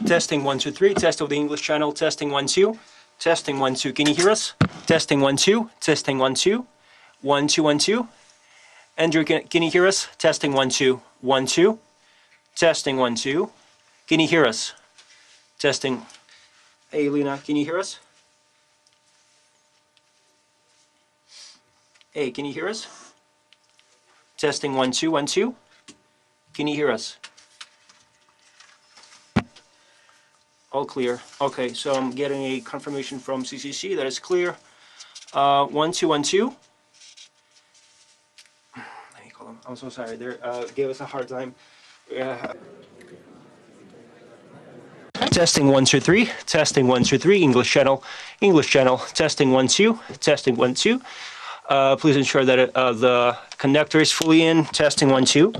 Testing 1 2 3. Test of the English channel. Testing 1 2. Testing 1 2. Can you hear us? Testing 1 2. Testing 1 2. 1 2 1 2. Andrew, can you hear us? Testing 1 2 1 2. Testing 1 2. Can you hear us? Testing. Hey, Lena, can you hear us? Hey, can you hear us? Testing 1 2 1 2. Can you hear us? All clear. Okay, so I'm getting a confirmation from CCC that it's clear. 1 2 1 2. Let me call them. I'm so sorry. They gave us a hard time. Testing 1 2 3. Testing 1 2 3. English channel. English channel. Testing 1 2. Testing 1 2. Please ensure that the connector is fully in. Testing 1 2.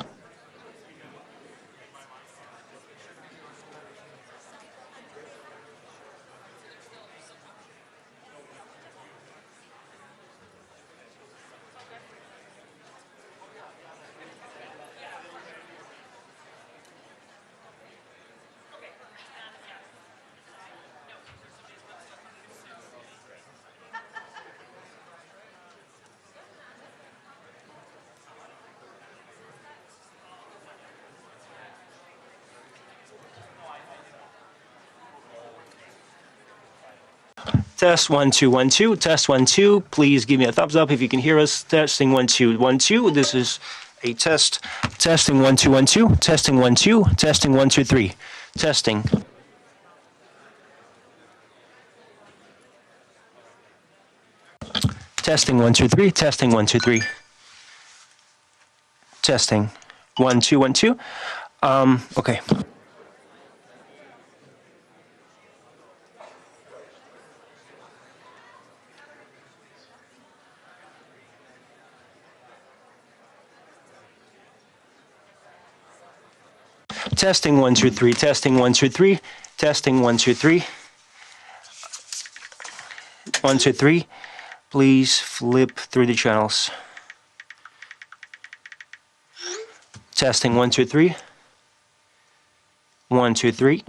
Test 1 2 1 2. Test 1 2. Please give me a thumbs up if you can hear us. Testing 1 2 1 2. This is a test. Testing 1 2 1 2. Testing 1 2. Testing 1 2 3. Testing. Testing 1 2 3. Testing 1 2 3. Testing 1 2 1 2. Okay. Testing 1 2 3. Testing 1 2 3. Testing 1 2 3. 1 2 3. Please flip through the channels. Testing 1 2 3. 1 2 3.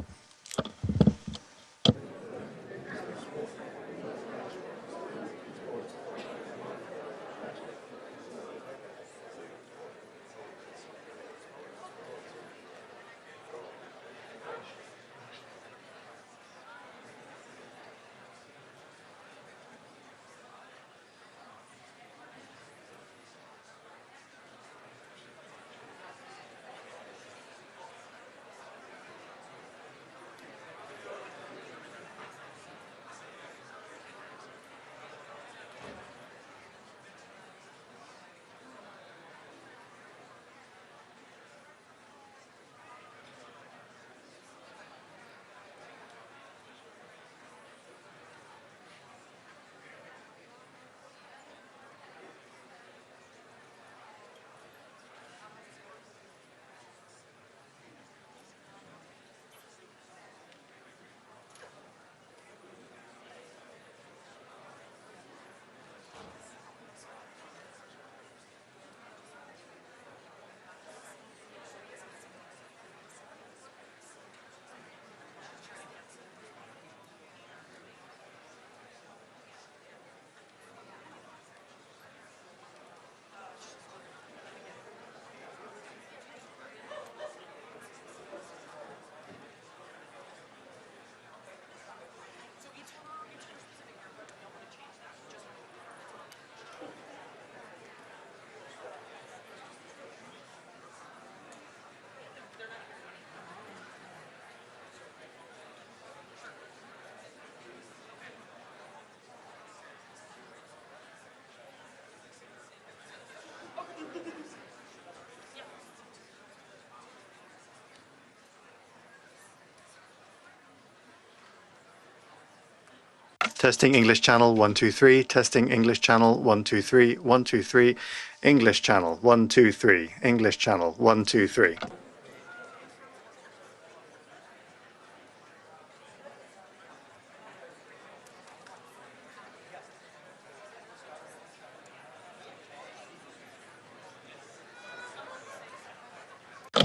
Testing English channel 1 2 3. Testing English channel 1 2 3. 1 2 3. English channel 1 2 3. English channel 1 2 3.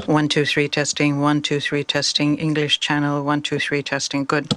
1, 2, 3, testing. 1, 2, 3, testing. English channel. 1, 2, 3, testing. Good.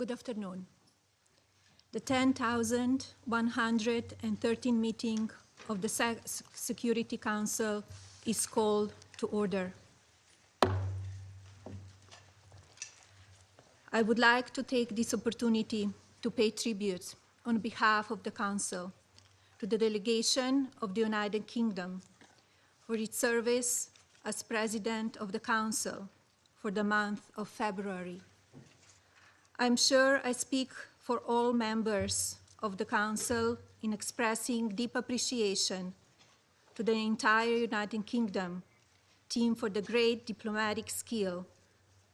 Good afternoon. The 10,113 meeting of the Security Council is called to order. I would like to take this opportunity to pay tribute on behalf of the Council to the delegation of the United Kingdom for its service as President of the Council for the month of February. I'm sure I speak for all members of the Council in expressing deep appreciation to the entire United Kingdom team for the great diplomatic skill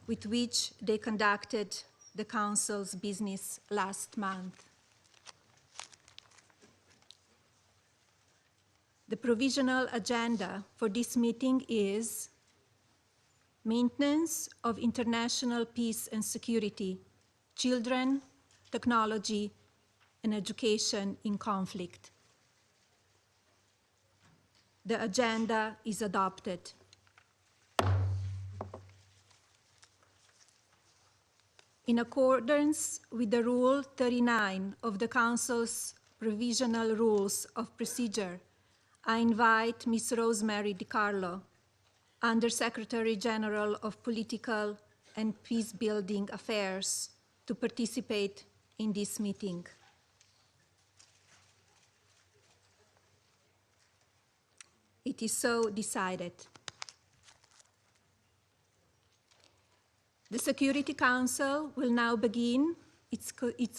with which they conducted the Council's business last month. The provisional agenda for this meeting is maintenance of international peace and security, children, technology, and education in conflict. The agenda is adopted. In accordance with the Rule 39 of the Council's Provisional Rules of Procedure, I invite Ms. Rosemary DiCarlo, Under-Secretary General of Political and Peace-Building Affairs, to participate in this meeting. It is so decided. The Security Council will now begin its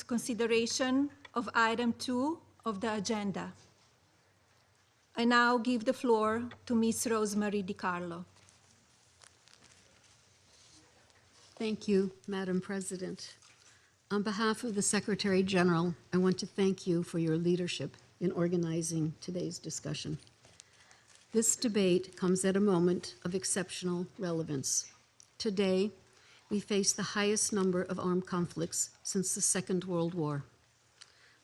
consideration of item 2 of the agenda. I now give the floor to Ms. Rosemary DiCarlo. Thank you, Madam President. On behalf of the Secretary General, I want to thank you for your leadership in organizing today's discussion. This debate comes at a moment of exceptional relevance. Today, we face the highest number of armed conflicts since the Second World War.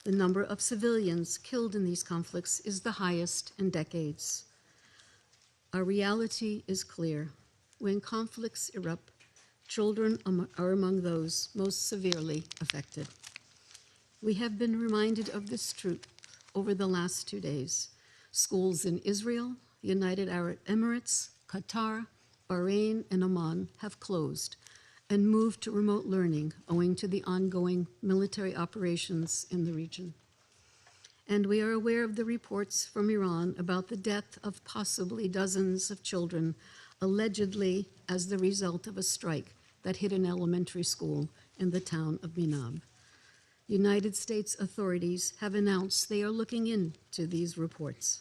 The number of civilians killed in these conflicts is the highest in decades. Our reality is clear. When conflicts erupt, children are among those most severely affected. We have been reminded of this truth over the last 2 days. Schools in Israel, the United Arab Emirates, Qatar, Bahrain, and Oman have closed and moved to remote learning owing to the ongoing military operations in the region. And we are aware of the reports from Iran about the death of possibly dozens of children, allegedly as the result of a strike that hit an elementary school in the town of Minab. United States authorities have announced they are looking into these reports.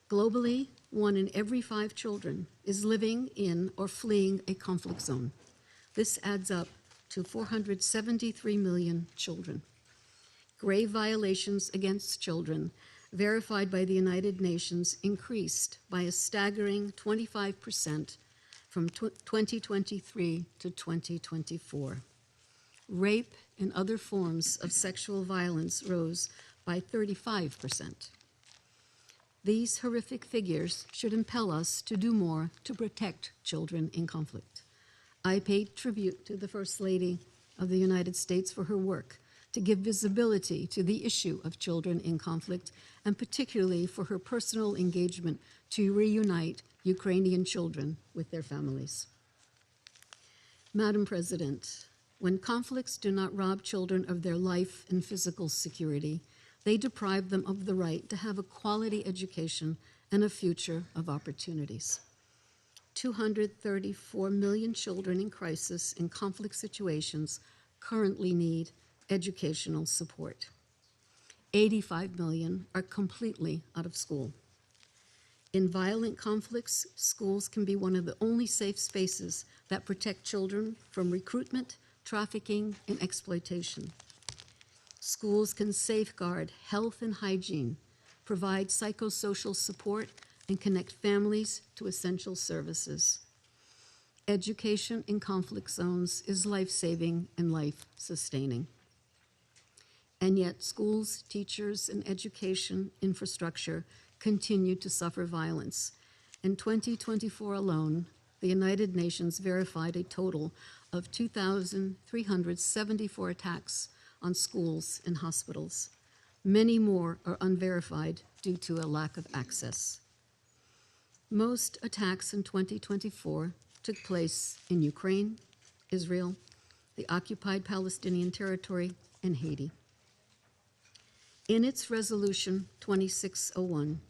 Globally, 1 in every 5 children is living in or fleeing a conflict zone. This adds up to 473 million children. Grave violations against children, verified by the United Nations, increased by a staggering 25% from 2023 to 2024. Rape and other forms of sexual violence rose by 35%. These horrific figures should impel us to do more to protect children in conflict. I pay tribute to the First Lady of the United States for her work to give visibility to the issue of children in conflict, and particularly for her personal engagement to reunite Ukrainian children with their families. Madam President, when conflicts do not rob children of their life and physical security, they deprive them of the right to have a quality education and a future of opportunities. 234 million children in crisis and conflict situations currently need educational support. 85 million are completely out of school. In violent conflicts, schools can be one of the only safe spaces that protect children from recruitment, trafficking, and exploitation. Schools can safeguard health and hygiene, provide psychosocial support, and connect families to essential services. Education in conflict zones is life-saving and life-sustaining. And yet schools, teachers, and education infrastructure continue to suffer violence. In 2024 alone, the United Nations verified a total of 2,374 attacks on schools and hospitals. Many more are unverified due to a lack of access. Most attacks in 2024 took place in Ukraine, Israel, the occupied Palestinian territory, and Haiti. In its resolution 2601,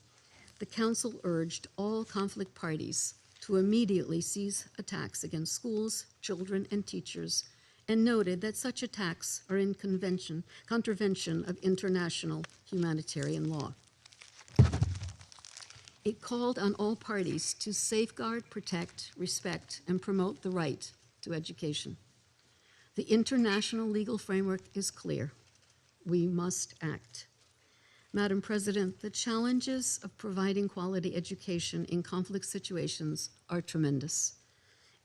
the Council urged all conflict parties to immediately cease attacks against schools, children, and teachers, and noted that such attacks are in contravention of international humanitarian law. It called on all parties to safeguard, protect, respect, and promote the right to education. The international legal framework is clear. We must act. Madam President, the challenges of providing quality education in conflict situations are tremendous.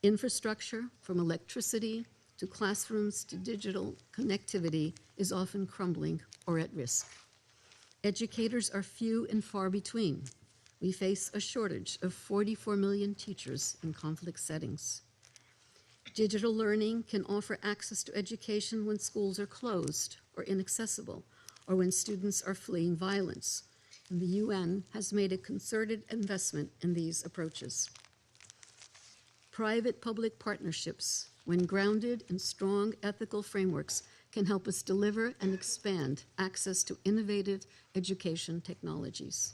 Infrastructure, from electricity to classrooms to digital connectivity, is often crumbling or at risk. Educators are few and far between. We face a shortage of 44 million teachers in conflict settings. Digital learning can offer access to education when schools are closed or inaccessible, or when students are fleeing violence. And the UN has made a concerted investment in these approaches. Private-public partnerships, when grounded in strong ethical frameworks, can help us deliver and expand access to innovative education technologies.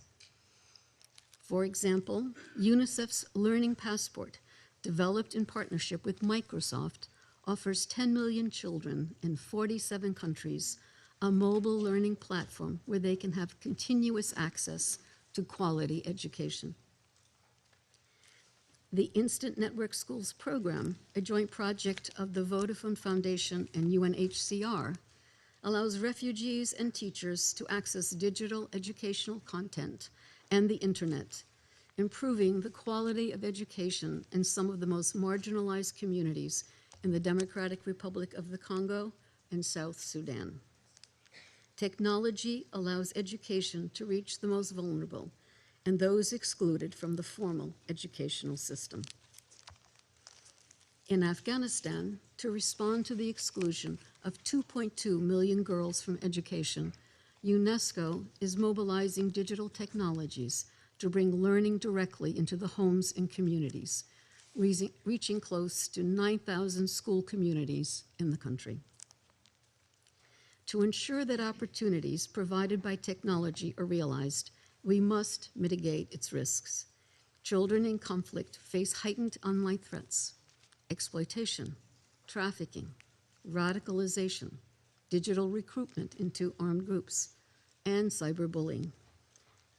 For example, UNICEF's Learning Passport, developed in partnership with Microsoft, offers 10 million children in 47 countries a mobile learning platform where they can have continuous access to quality education. The Instant Network Schools program, a joint project of the Vodafone Foundation and UNHCR, allows refugees and teachers to access digital educational content and the internet, improving the quality of education in some of the most marginalized communities in the Democratic Republic of the Congo and South Sudan. Technology allows education to reach the most vulnerable and those excluded from the formal educational system. In Afghanistan, to respond to the exclusion of 2.2 million girls from education, UNESCO is mobilizing digital technologies to bring learning directly into the homes and communities, reaching close to 9,000 school communities in the country. To ensure that opportunities provided by technology are realized, we must mitigate its risks. Children in conflict face heightened online threats, exploitation, trafficking, radicalization, digital recruitment into armed groups, and cyberbullying.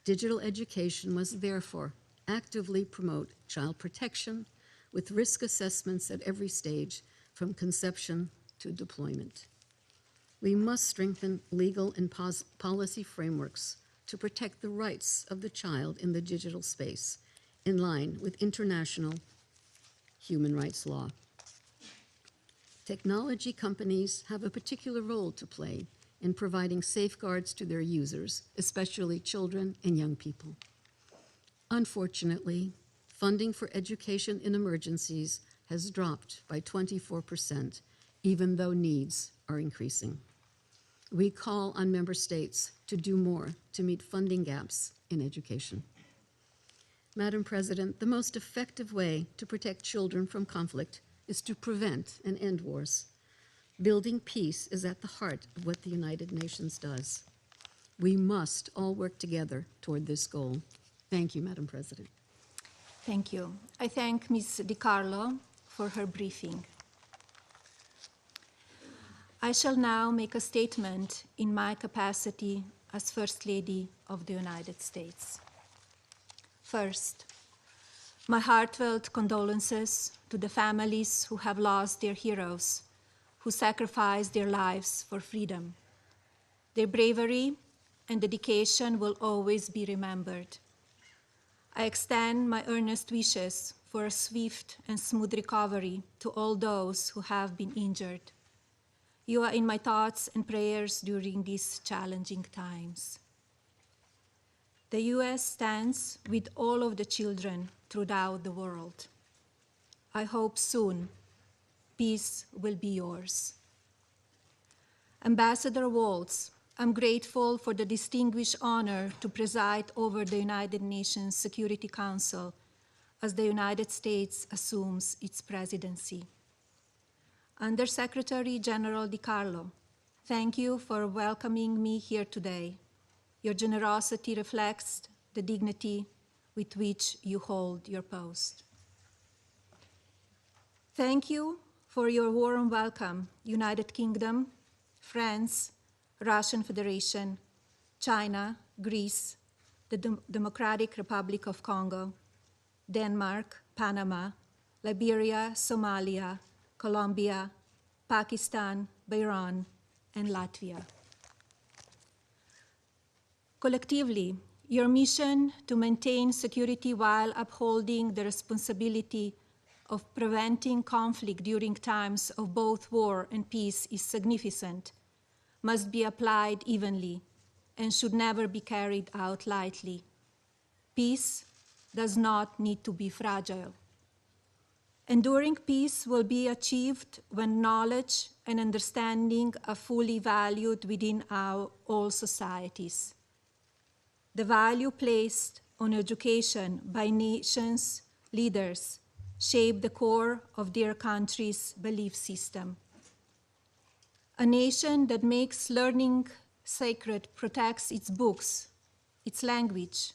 Digital education must therefore actively promote child protection with risk assessments at every stage, from conception to deployment. We must strengthen legal and policy frameworks to protect the rights of the child in the digital space, in line with international human rights law. Technology companies have a particular role to play in providing safeguards to their users, especially children and young people. Unfortunately, funding for education in emergencies has dropped by 24%, even though needs are increasing. We call on member states to do more to meet funding gaps in education. Madam President, the most effective way to protect children from conflict is to prevent and end wars. Building peace is at the heart of what the United Nations does. We must all work together toward this goal. Thank you, Madam President. Thank you. I thank Ms. DiCarlo for her briefing. I shall now make a statement in my capacity as First Lady of the United States. First, my heartfelt condolences to the families who have lost their heroes, who sacrificed their lives for freedom. Their bravery and dedication will always be remembered. I extend my earnest wishes for a swift and smooth recovery to all those who have been injured. You are in my thoughts and prayers during these challenging times. The U.S. stands with all of the children throughout the world. I hope soon peace will be yours. Ambassador Waltz, I'm grateful for the distinguished honor to preside over the United Nations Security Council as the United States assumes its presidency. Undersecretary General DiCarlo, thank you for welcoming me here today. Your generosity reflects the dignity with which you hold your post. Thank you for your warm welcome, United Kingdom, France, Russian Federation, China, Greece, the Democratic Republic of Congo, Denmark, Panama, Liberia, Somalia, Colombia, Pakistan, Bahrain, and Latvia. Collectively, your mission to maintain security while upholding the responsibility of preventing conflict during times of both war and peace is significant, must be applied evenly, and should never be carried out lightly. Peace does not need to be fragile. Enduring peace will be achieved when knowledge and understanding are fully valued within all societies. The value placed on education by nations' leaders shape the core of their country's belief system. A nation that makes learning sacred protects its books, its language,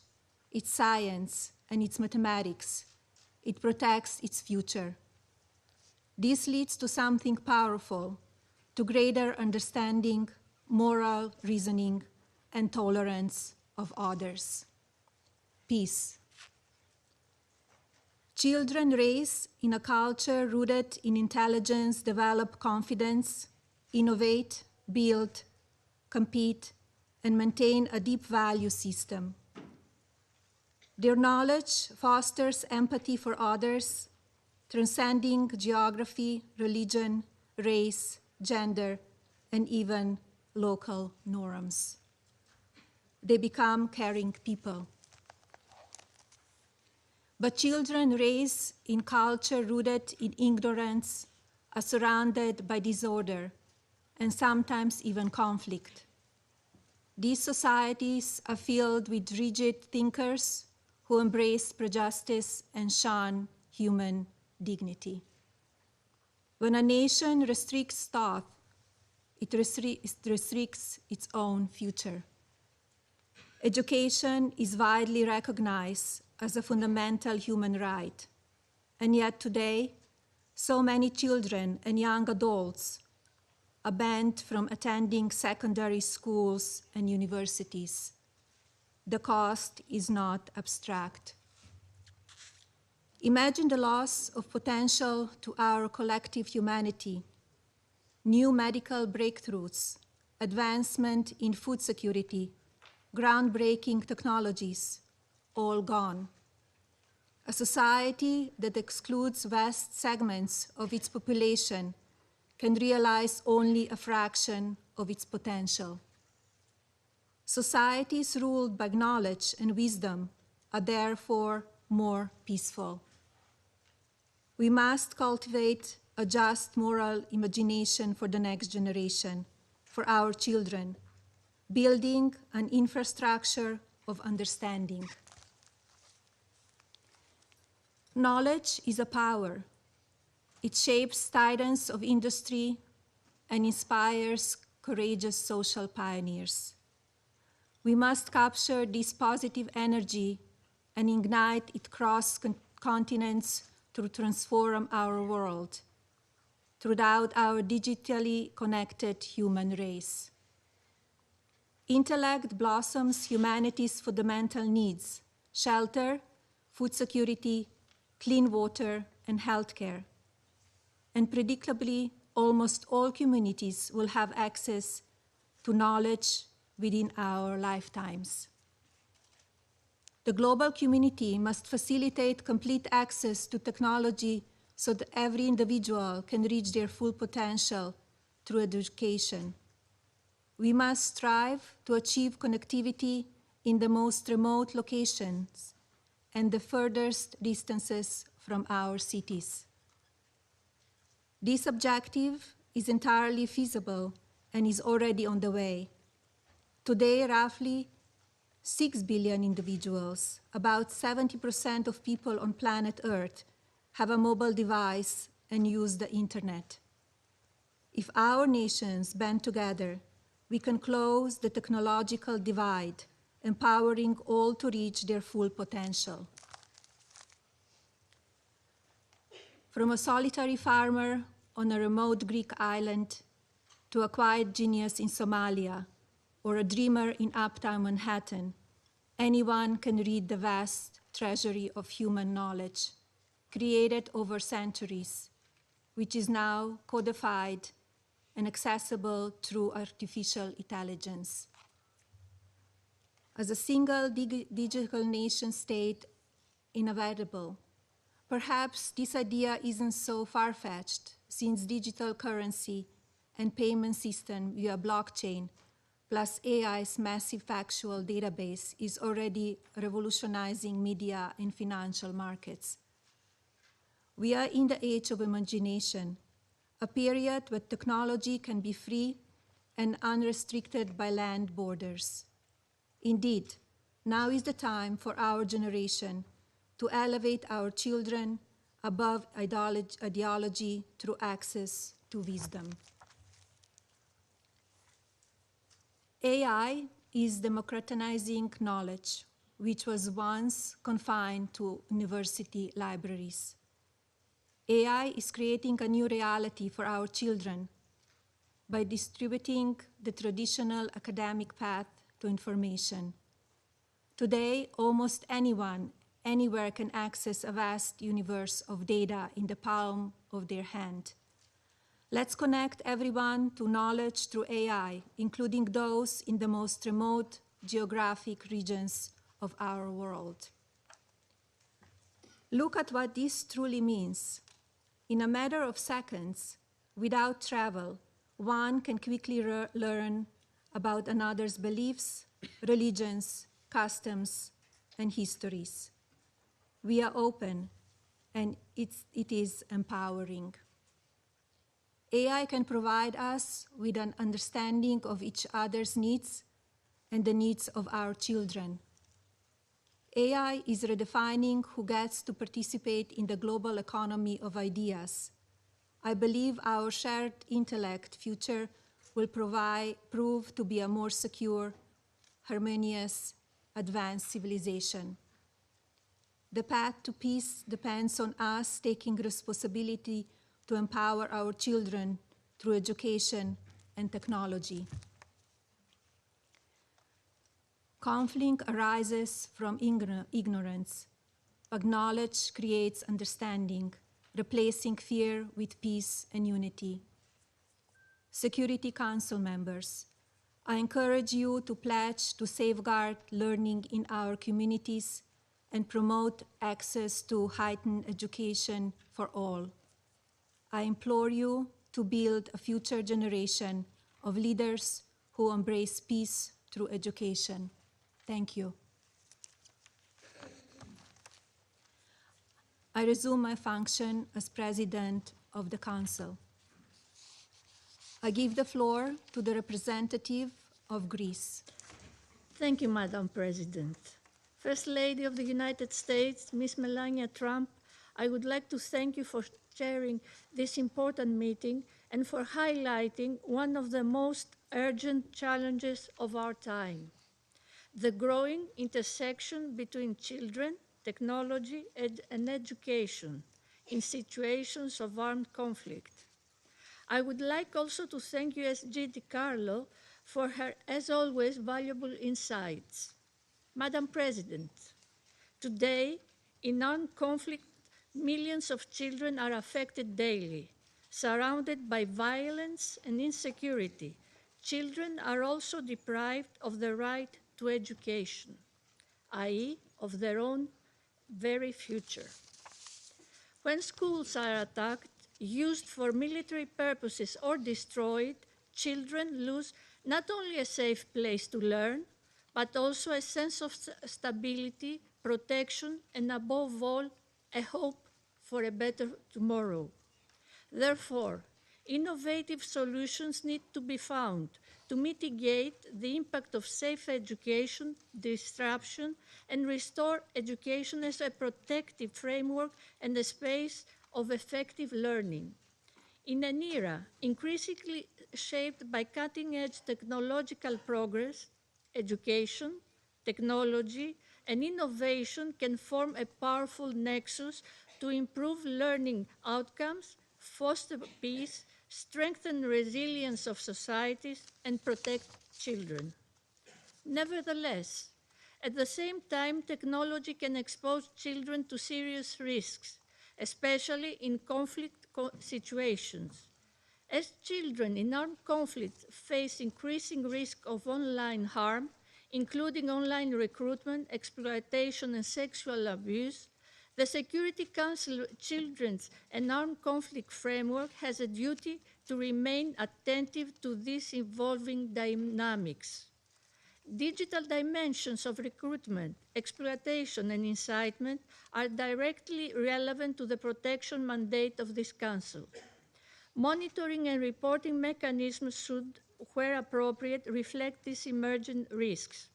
its science, and its mathematics. It protects its future. This leads to something powerful, to greater understanding, moral reasoning, and tolerance of others. Peace. Children raised in a culture rooted in intelligence develop confidence, innovate, build, compete, and maintain a deep value system. Their knowledge fosters empathy for others, transcending geography, religion, race, gender, and even local norms. They become caring people. But children raised in culture rooted in ignorance are surrounded by disorder and sometimes even conflict. These societies are filled with rigid thinkers who embrace prejudice and shun human dignity. When a nation restricts thought, it restricts its own future. Education is widely recognized as a fundamental human right, and yet today, so many children and young adults are banned from attending secondary schools and universities. The cost is not abstract. Imagine the loss of potential to our collective humanity, new medical breakthroughs, advancement in food security, groundbreaking technologies, all gone. A society that excludes vast segments of its population can realize only a fraction of its potential. Societies ruled by knowledge and wisdom are therefore more peaceful. We must cultivate a just moral imagination for the next generation, for our children, building an infrastructure of understanding. Knowledge is a power. It shapes titans of industry and inspires courageous social pioneers. We must capture this positive energy and ignite it across continents to transform our world throughout our digitally connected human race. Intellect blossoms humanity's fundamental needs: shelter, food security, clean water, and healthcare. And predictably, almost all communities will have access to knowledge within our lifetimes. The global community must facilitate complete access to technology so that every individual can reach their full potential through education. We must strive to achieve connectivity in the most remote locations and the furthest distances from our cities. This objective is entirely feasible and is already on the way. Today, roughly 6 billion individuals, about 70% of people on planet Earth, have a mobile device and use the internet. If our nations band together, we can close the technological divide, empowering all to reach their full potential. From a solitary farmer on a remote Greek island to a quiet genius in Somalia or a dreamer in uptown Manhattan, anyone can read the vast treasury of human knowledge created over centuries, which is now codified and accessible through artificial intelligence. As a single digital nation state inevitable, perhaps this idea isn't so far-fetched, since digital currency and payment system via blockchain plus AI's massive factual database is already revolutionizing media and financial markets. We are in the age of imagination, a period where technology can be free and unrestricted by land borders. Indeed, now is the time for our generation to elevate our children above ideology through access to wisdom. AI is democratizing knowledge, which was once confined to university libraries. AI is creating a new reality for our children by distributing the traditional academic path to information. Today, almost anyone, anywhere can access a vast universe of data in the palm of their hand. Let's connect everyone to knowledge through AI, including those in the most remote geographic regions of our world. Look at what this truly means. In a matter of seconds, without travel, one can quickly learn about another's beliefs, religions, customs, and histories. We are open, and it is empowering. AI can provide us with an understanding of each other's needs and the needs of our children. AI is redefining who gets to participate in the global economy of ideas. I believe our shared intellect future will prove to be a more secure, harmonious, advanced civilization. The path to peace depends on us taking responsibility to empower our children through education and technology. Conflict arises from ignorance, but knowledge creates understanding, replacing fear with peace and unity. Security Council members, I encourage you to pledge to safeguard learning in our communities and promote access to heightened education for all. I implore you to build a future generation of leaders who embrace peace through education. Thank you. I resume my function as President of the Council. I give the floor to the representative of Greece. Thank you, Madam President. First Lady of the United States, Ms. Melania Trump, I would like to thank you for chairing this important meeting and for highlighting one of the most urgent challenges of our time: the growing intersection between children, technology, and education in situations of armed conflict. I would like also to thank USG DiCarlo for her, as always, valuable insights. Madam President, today, in armed conflict, millions of children are affected daily. Surrounded by violence and insecurity, children are also deprived of the right to education, i.e., of their own very future. When schools are attacked, used for military purposes, or destroyed, children lose not only a safe place to learn, but also a sense of stability, protection, and above all, a hope for a better tomorrow. Therefore, innovative solutions need to be found to mitigate the impact of safe education, disruption, and restore education as a protective framework and a space of effective learning. In an era increasingly shaped by cutting-edge technological progress, education, technology, and innovation can form a powerful nexus to improve learning outcomes, foster peace, strengthen resilience of societies, and protect children. Nevertheless, at the same time, technology can expose children to serious risks, especially in conflict situations. As children in armed conflict face increasing risk of online harm, including online recruitment, exploitation, and sexual abuse, the Security Council Children's and Armed Conflict Framework has a duty to remain attentive to these evolving dynamics. Digital dimensions of recruitment, exploitation, and incitement are directly relevant to the protection mandate of this Council. Monitoring and reporting mechanisms should, where appropriate, reflect these emerging risks.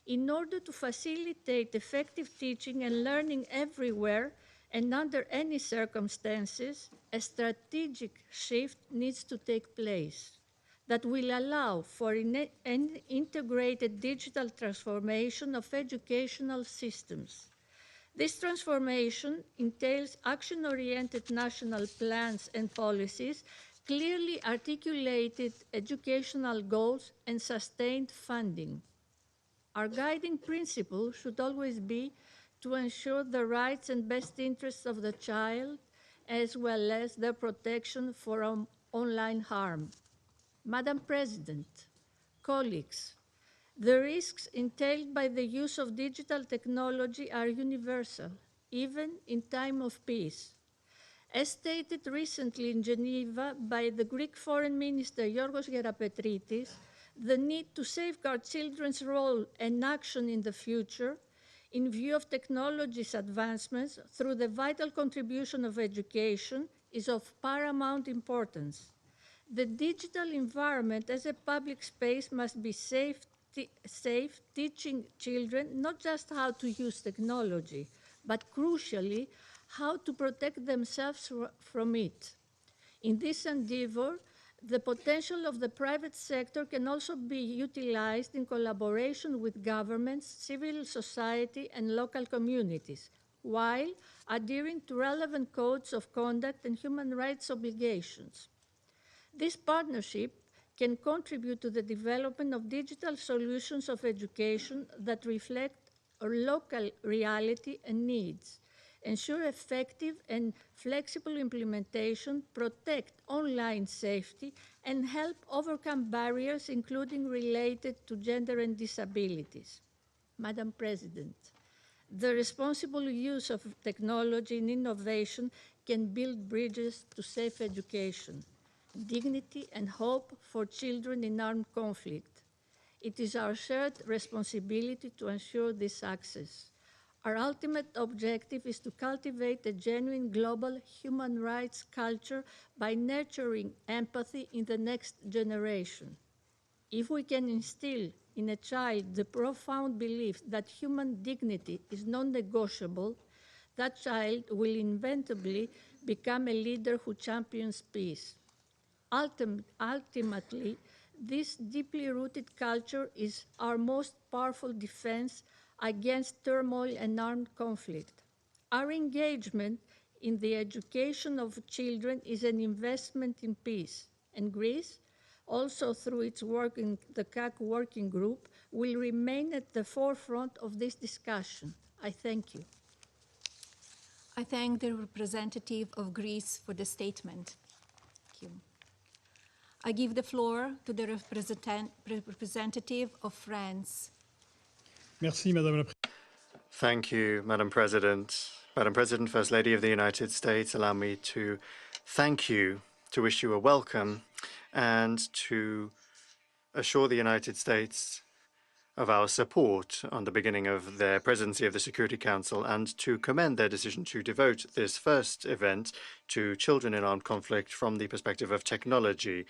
In order to facilitate effective teaching and learning everywhere and under any circumstances, a strategic shift needs to take place that will allow for an integrated digital transformation of educational systems. This transformation entails action-oriented national plans and policies, clearly articulated educational goals, and sustained funding. Our guiding principle should always be to ensure the rights and best interests of the child, as well as their protection from online harm. Madam President, colleagues, the risks entailed by the use of digital technology are universal, even in time of peace. As stated recently in Geneva by the Greek Foreign Minister Yorgos Gerapetritis, the need to safeguard children's role and action in the future, in view of technology's advancements through the vital contribution of education, is of paramount importance. The digital environment as a public space must be safe, teaching children not just how to use technology, but crucially, how to protect themselves from it. In this endeavor, the potential of the private sector can also be utilized in collaboration with governments, civil society, and local communities, while adhering to relevant codes of conduct and human rights obligations. This partnership can contribute to the development of digital solutions of education that reflect a local reality and needs, ensure effective and flexible implementation, protect online safety, and help overcome barriers, including related to gender and disabilities. Madam President, the responsible use of technology and innovation can build bridges to safe education, dignity, and hope for children in armed conflict. It is our shared responsibility to ensure this access. Our ultimate objective is to cultivate a genuine global human rights culture by nurturing empathy in the next generation. If we can instill in a child the profound belief that human dignity is non-negotiable, that child will inevitably become a leader who champions peace. Ultimately, this deeply rooted culture is our most powerful defense against turmoil and armed conflict. Our engagement in the education of children is an investment in peace, and Greece, also through its work in the CAC Working Group, will remain at the forefront of this discussion. I thank you. I thank the representative of Greece for the statement. Thank you. I give the floor to the representative of France. Merci, Madame la Présidente. Thank you, Madam President. Madam President, First Lady of the United States, allow me to thank you, to wish you a welcome, and to assure the United States of our support on the beginning of their presidency of the Security Council and to commend their decision to devote this first event to children in armed conflict from the perspective of technology.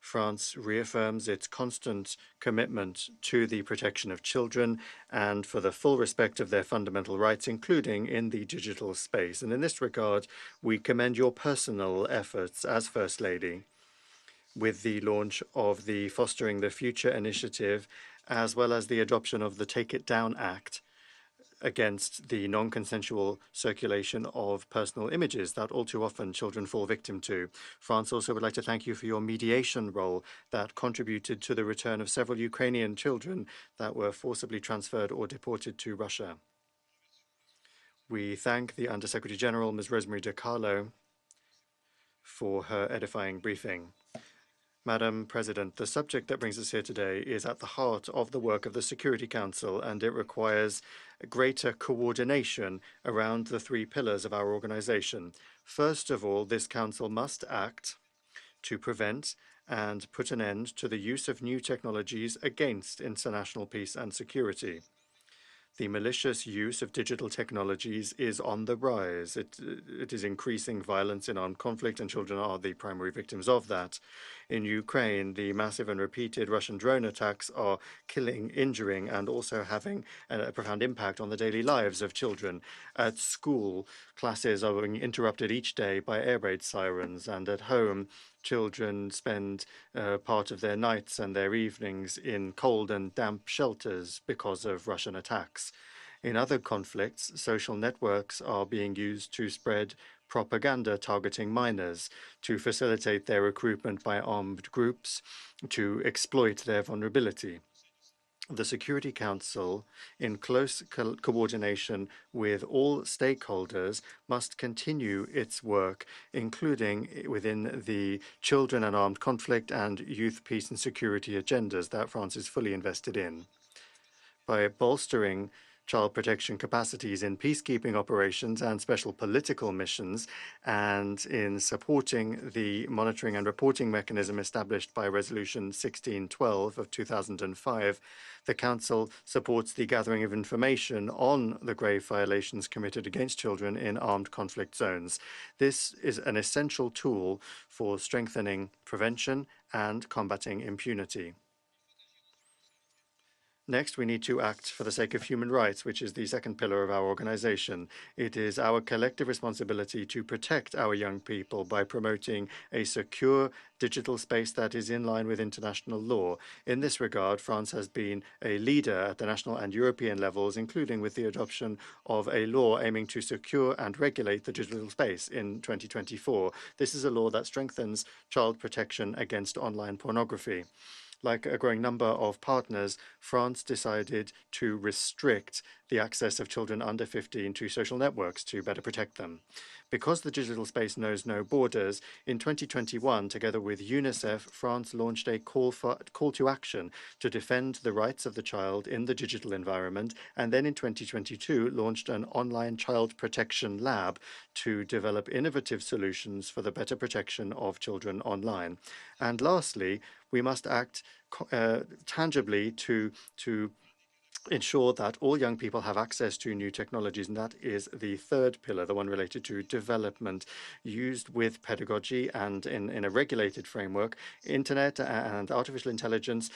France reaffirms its constant commitment to the protection of children and for the full respect of their fundamental rights, including in the digital space. And in this regard, we commend your personal efforts as First Lady with the launch of the Fostering the Future initiative, as well as the adoption of the Take It Down Act against the non-consensual circulation of personal images that all too often children fall victim to. France also would like to thank you for your mediation role that contributed to the return of several Ukrainian children that were forcibly transferred or deported to Russia. We thank the Undersecretary General, Ms. Rosemary DiCarlo, for her edifying briefing. Madam President, the subject that brings us here today is at the heart of the work of the Security Council, and it requires greater coordination around the three pillars of our organization. First of all, this council must act to prevent and put an end to the use of new technologies against international peace and security. The malicious use of digital technologies is on the rise. It is increasing violence in armed conflict, and children are the primary victims of that. In Ukraine, the massive and repeated Russian drone attacks are killing, injuring, and also having a profound impact on the daily lives of children. At school, classes are being interrupted each day by air raid sirens, and at home, children spend part of their nights and their evenings in cold and damp shelters because of Russian attacks. In other conflicts, social networks are being used to spread propaganda targeting minors, to facilitate their recruitment by armed groups, to exploit their vulnerability. The Security Council, in close coordination with all stakeholders, must continue its work, including within the children and armed conflict and youth, peace and security agendas that France is fully invested in. By bolstering child protection capacities in peacekeeping operations and special political missions, and in supporting the monitoring and reporting mechanism established by Resolution 1612 of 2005, the Council supports the gathering of information on the grave violations committed against children in armed conflict zones. This is an essential tool for strengthening prevention and combating impunity. Next, we need to act for the sake of human rights, which is the second pillar of our organization. It is our collective responsibility to protect our young people by promoting a secure digital space that is in line with international law. In this regard, France has been a leader at the national and European levels, including with the adoption of a law aiming to secure and regulate the digital space in 2024. This is a law that strengthens child protection against online pornography. Like a growing number of partners, France decided to restrict the access of children under 15 to social networks to better protect them. Because the digital space knows no borders, in 2021, together with UNICEF, France launched a call to action to defend the rights of the child in the digital environment, and then in 2022 launched an online child protection lab to develop innovative solutions for the better protection of children online. And lastly, we must act tangibly to ensure that all young people have access to new technologies, and that is the third pillar, the one related to development, used with pedagogy and in a regulated framework. Internet and artificial intelligence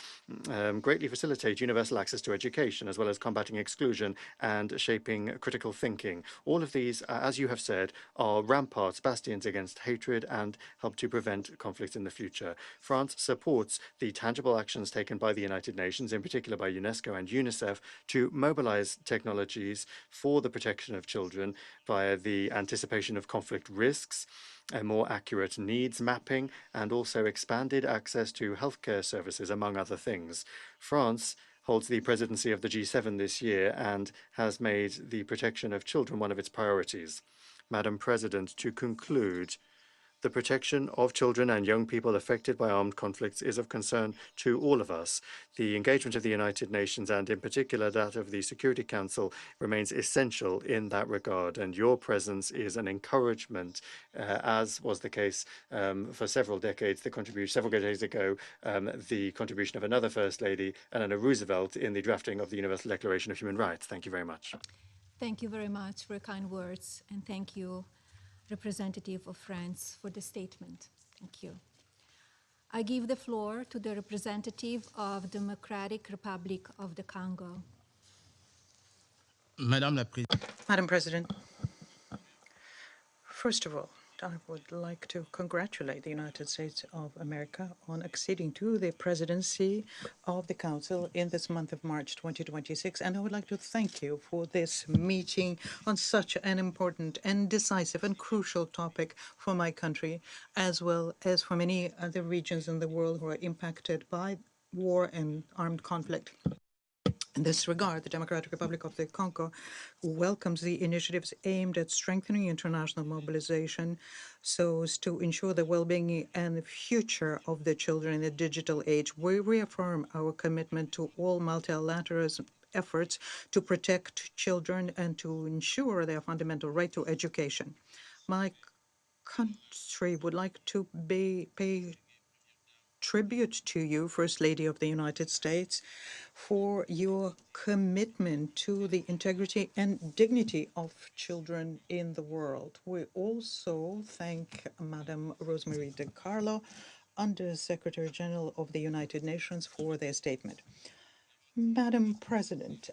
greatly facilitate universal access to education, as well as combating exclusion and shaping critical thinking. All of these, as you have said, are ramparts, bastions against hatred, and help to prevent conflicts in the future. France supports the tangible actions taken by the United Nations, in particular by UNESCO and UNICEF, to mobilize technologies for the protection of children via the anticipation of conflict risks, a more accurate needs mapping, and also expanded access to healthcare services, among other things. France holds the presidency of the G7 this year and has made the protection of children one of its priorities. Madam President, to conclude, The protection of children and young people affected by armed conflicts is of concern to all of us. The engagement of the United Nations, and in particular that of the Security Council, remains essential in that regard, and your presence is an encouragement, as was the case for several decades ago, the contribution of another First Lady, Eleanor Roosevelt, in the drafting of the Universal Declaration of Human Rights. Thank you very much. Thank you very much for your kind words, and thank you, representative of France, for the statement. Thank you. I give the floor to the representative of Democratic Republic of the Congo. Madam President, first of all, I would like to congratulate the United States of America on acceding to the presidency of the Council in this month of March 2026. And I would like to thank you for this meeting on such an important and decisive and crucial topic for my country, as well as for many other regions in the world who are impacted by war and armed conflict. In this regard, the Democratic Republic of the Congo welcomes the initiatives aimed at strengthening international mobilization so as to ensure the well-being and the future of the children in the digital age. We reaffirm our commitment to all multilateral efforts to protect children and to ensure their fundamental right to education. My country would like to pay tribute to you, First Lady of the United States, for your commitment to the integrity and dignity of children in the world. We also thank Madam Rosemary DiCarlo, Under Secretary General of the United Nations, for their statement. Madam President,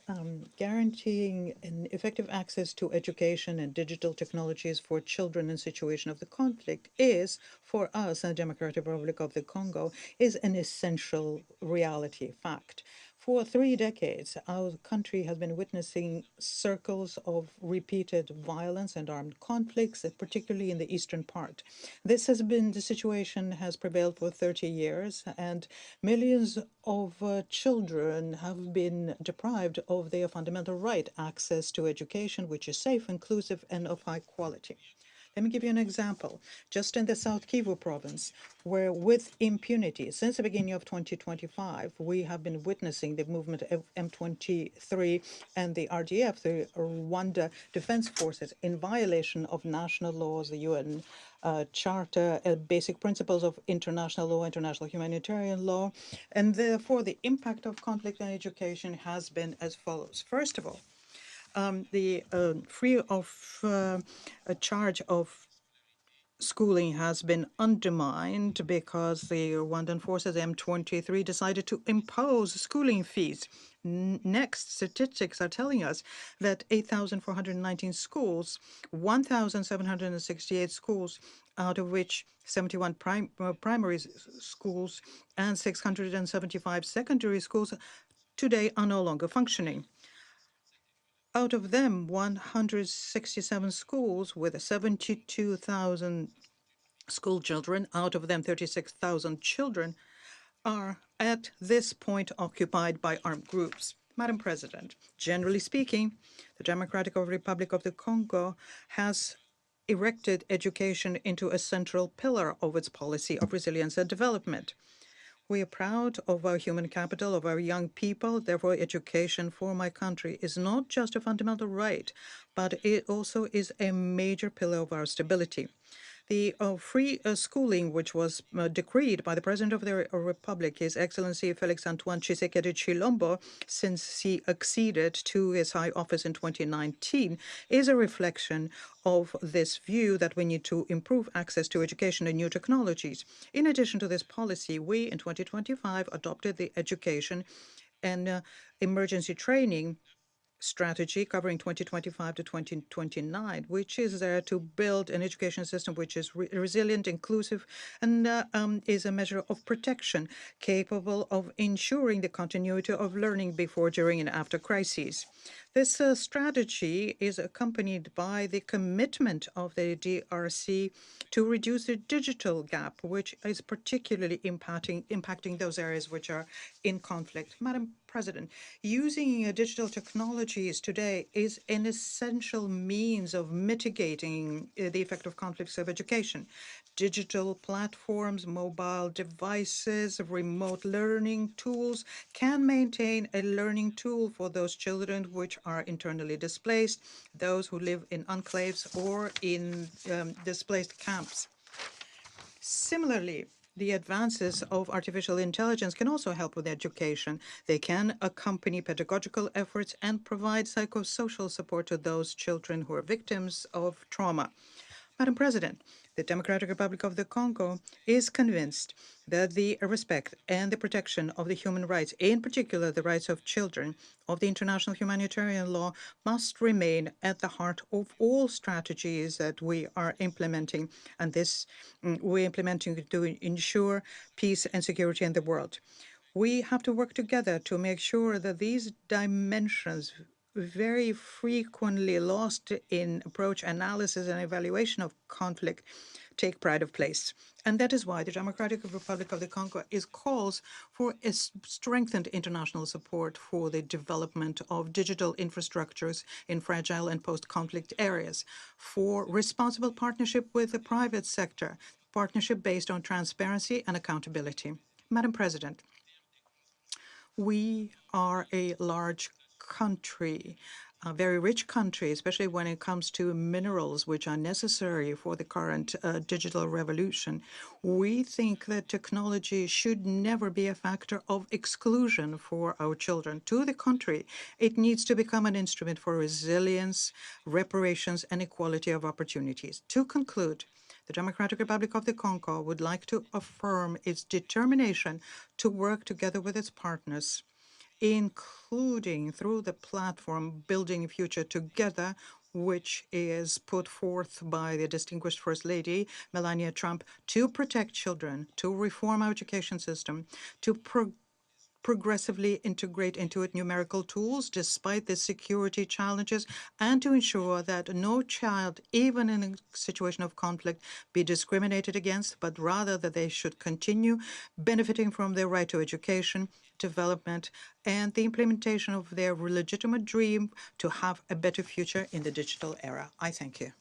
guaranteeing an effective access to education and digital technologies for children in situation of the conflict is, for us, the Democratic Republic of the Congo, is an essential reality, fact. For 3 decades, our country has been witnessing circles of repeated violence and armed conflicts, particularly in the eastern part. The situation has prevailed for 30 years, and millions of children have been deprived of their fundamental right, access to education, which is safe, inclusive, and of high quality. Let me give you an example. Just in the South Kivu province, where with impunity, since the beginning of 2025, we have been witnessing the movement of M23 and the RDF, the Rwanda Defense Forces, in violation of national laws, the UN Charter, basic principles of international law, international humanitarian law, and therefore the impact of conflict on education has been as follows. First of all, the free of charge of schooling has been undermined because the Rwandan forces M23 decided to impose schooling fees. Next, statistics are telling us that 8,419 schools, 1,768 schools, out of which 71 primary schools and 675 secondary schools today are no longer functioning. Out of them, 167 schools with 72,000 school children, out of them 36,000 children, are at this point occupied by armed groups. Madam President, generally speaking, the Democratic Republic of the Congo has erected education into a central pillar of its policy of resilience and development. We are proud of our human capital, of our young people. Therefore, education for my country is not just a fundamental right, but it also is a major pillar of our stability. The free schooling, which was decreed by the President of the Republic, His Excellency Felix Antoine Tshisekedi Chilombo, since he acceded to his high office in 2019, is a reflection of this view that we need to improve access to education and new technologies. In addition to this policy, we in 2025 adopted the education and emergency training strategy covering 2025 to 2029, which is there to build an education system which is resilient, inclusive, and is a measure of protection capable of ensuring the continuity of learning before, during, and after crises. This strategy is accompanied by the commitment of the DRC to reduce the digital gap, which is particularly impacting those areas which are in conflict. Madam President, using digital technologies today is an essential means of mitigating the effect of conflicts of education. Digital platforms, mobile devices, remote learning tools can maintain a learning tool for those children which are internally displaced, those who live in enclaves or in displaced camps. Similarly, the advances of artificial intelligence can also help with education. They can accompany pedagogical efforts and provide psychosocial support to those children who are victims of trauma. Madam President, the Democratic Republic of the Congo is convinced that the respect and the protection of the human rights, in particular the rights of children, of the international humanitarian law, must remain at the heart of all strategies that we are implementing, and this we're implementing to ensure peace and security in the world. We have to work together to make sure that these dimensions, very frequently lost in approach, analysis, and evaluation of conflict, take pride of place. And that is why the Democratic Republic of the Congo calls for a strengthened international support for the development of digital infrastructures in fragile and post-conflict areas, for responsible partnership with the private sector, partnership based on transparency and accountability. Madam President, we are a large country, a very rich country, especially when it comes to minerals, which are necessary for the current digital revolution. We think that technology should never be a factor of exclusion for our children. To the contrary, it needs to become an instrument for resilience, reparations, and equality of opportunities. To conclude, the Democratic Republic of the Congo would like to affirm its determination to work together with its partners, including through the platform Building Future Together, which is put forth by the distinguished First Lady Melania Trump, to protect children, to reform our education system, to progressively integrate into it numerical tools despite the security challenges, and to ensure that no child, even in a situation of conflict, be discriminated against, but rather that they should continue benefiting from their right to education, development, and the implementation of their legitimate dream to have a better future in the digital era. I thank you.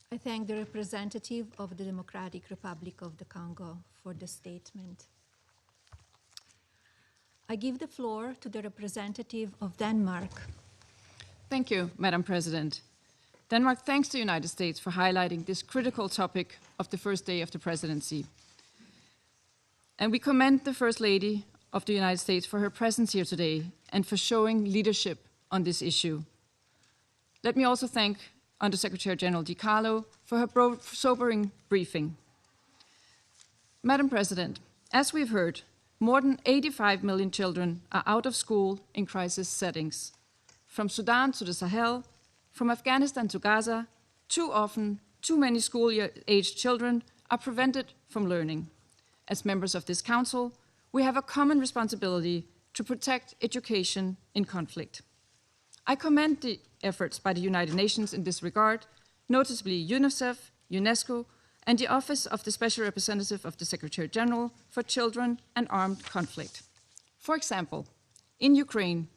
I thank the representative of the Democratic Republic of the Congo for the statement. I give the floor to the representative of Denmark. Thank you, Madam President. Denmark thanks the United States for highlighting this critical topic of the first day of the presidency. And we commend the First Lady of the United States for her presence here today and for showing leadership on this issue. Let me also thank Undersecretary General Di Carlo for her sobering briefing. Madam President, as we've heard, more than 85 million children are out of school in crisis settings. From Sudan to the Sahel, from Afghanistan to Gaza, too often, too many school-aged children are prevented from learning. As members of this Council, we have a common responsibility to protect education in conflict. I commend the efforts by the United Nations in this regard, notably UNICEF, UNESCO, and the Office of the Special Representative of the Secretary General for Children and Armed Conflict. For example, in Ukraine,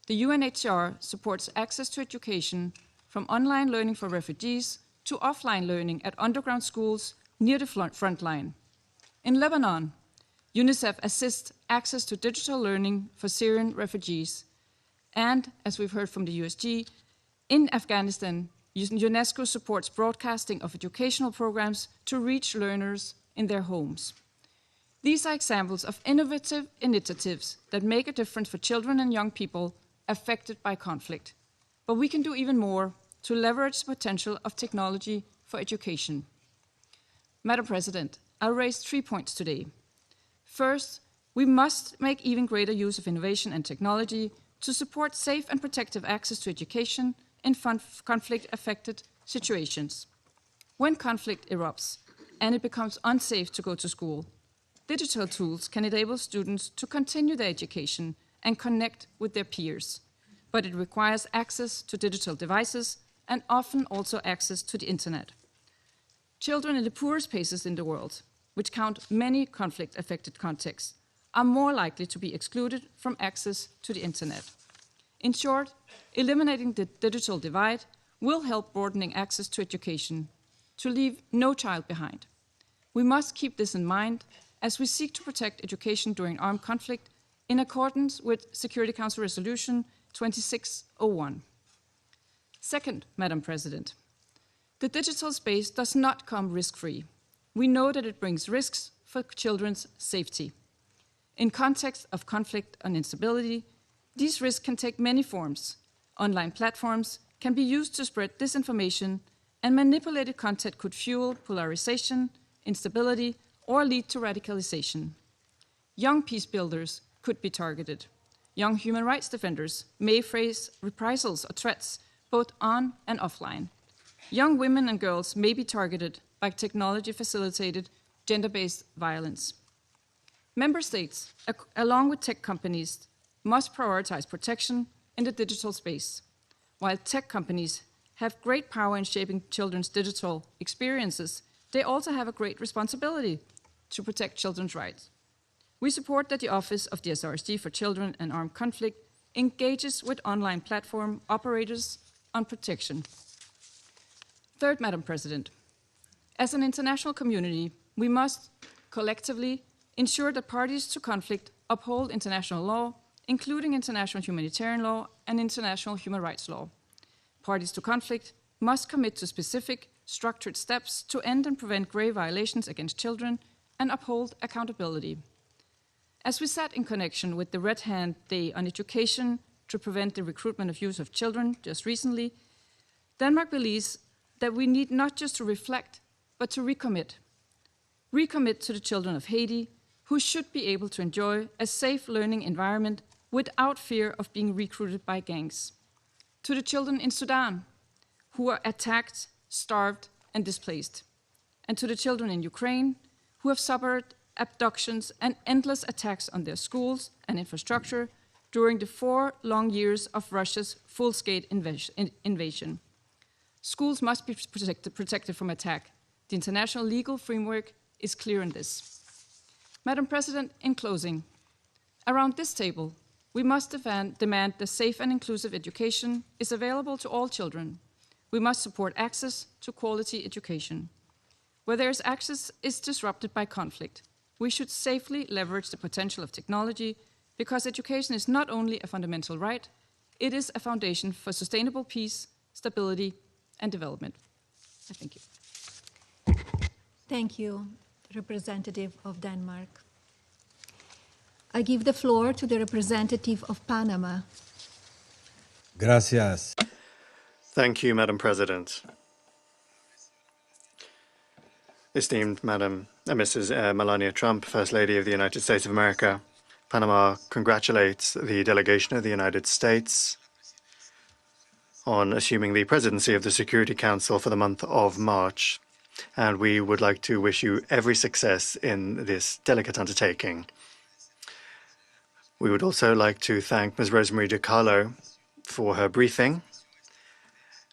the UNHCR supports access to education from online learning for refugees to offline learning at underground schools near the front line. In Lebanon, UNICEF assists access to digital learning for Syrian refugees. And, as we've heard from the USG, in Afghanistan, UNESCO supports broadcasting of educational programs to reach learners in their homes. These are examples of innovative initiatives that make a difference for children and young people affected by conflict. But we can do even more to leverage the potential of technology for education. Madam President, I'll raise 3 points today. First, we must make even greater use of innovation and technology to support safe and protective access to education in conflict-affected situations. When conflict erupts and it becomes unsafe to go to school, digital tools can enable students to continue their education and connect with their peers. but it requires access to digital devices and often also access to the internet. Children in the poorest places in the world, which count many conflict-affected contexts, are more likely to be excluded from access to the internet. In short, eliminating the digital divide will help broadening access to education, to leave no child behind. We must keep this in mind as we seek to protect education during armed conflict in accordance with Security Council Resolution 2601. Second, Madam President, the digital space does not come risk-free. We know that it brings risks for children's safety. In context of conflict and instability, these risks can take many forms. Online platforms can be used to spread disinformation, and manipulated content could fuel polarization, instability, or lead to radicalization. Young peace builders could be targeted. Young human rights defenders may face reprisals or threats, both on and offline. Young women and girls may be targeted by technology-facilitated gender-based violence. Member states, along with tech companies, must prioritize protection in the digital space. While tech companies have great power in shaping children's digital experiences, they also have a great responsibility to protect children's rights. We support that the Office of the SRSD for Children and Armed Conflict engages with online platform operators on protection. Third, Madam President, as an international community, we must collectively ensure that parties to conflict uphold international law, including international humanitarian law and international human rights law. Parties to conflict must commit to specific, structured steps to end and prevent grave violations against children and uphold accountability. As we sat in connection with the Red Hand Day on Education to prevent the recruitment of youth of children just recently, Denmark believes that we need not just to reflect, but to recommit. Recommit to the children of Haiti, who should be able to enjoy a safe learning environment without fear of being recruited by gangs. To the children in Sudan, who are attacked, starved, and displaced. And to the children in Ukraine, who have suffered abductions and endless attacks on their schools and infrastructure during the 4 long years of Russia's full-scale invasion. Schools must be protected from attack. The international legal framework is clear in this. Madam President, in closing, around this table, we must demand that safe and inclusive education is available to all children. We must support access to quality education. Where there's access is disrupted by conflict, we should safely leverage the potential of technology, because education is not only a fundamental right, it is a foundation for sustainable peace, stability, and development. I thank you. Thank you, representative of Denmark. I give the floor to the representative of Panama. Gracias. Thank you, Madam President. Esteemed Mrs. Melania Trump, First Lady of the United States of America, Panama congratulates the delegation of the United States on assuming the presidency of the Security Council for the month of March, and we would like to wish you every success in this delicate undertaking. We would also like to thank Ms. Rosemary DiCarlo for her briefing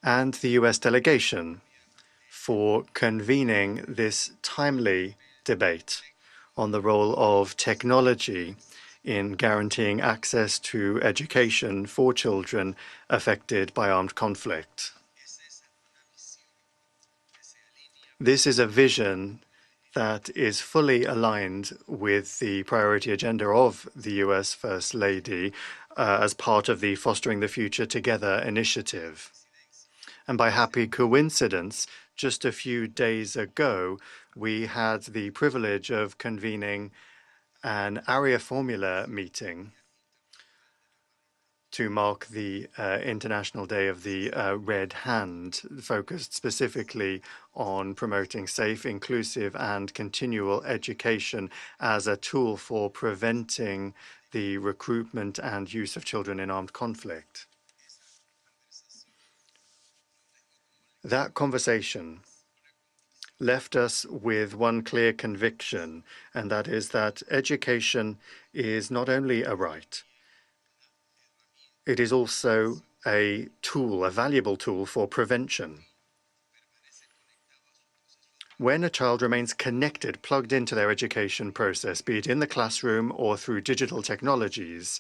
and the U.S. delegation for convening this timely debate on the role of technology in guaranteeing access to education for children affected by armed conflict. This is a vision that is fully aligned with the priority agenda of the U.S. First Lady as part of the Fostering the Future Together initiative. And by happy coincidence, just a few days ago, we had the privilege of convening an area formula meeting to mark the International Day of the Red Hand, focused specifically on promoting safe, inclusive, and continual education as a tool for preventing the recruitment and use of children in armed conflict. That conversation left us with one clear conviction, and that is that education is not only a right, it is also a tool, a valuable tool for prevention. When a child remains connected, plugged into their education process, be it in the classroom or through digital technologies,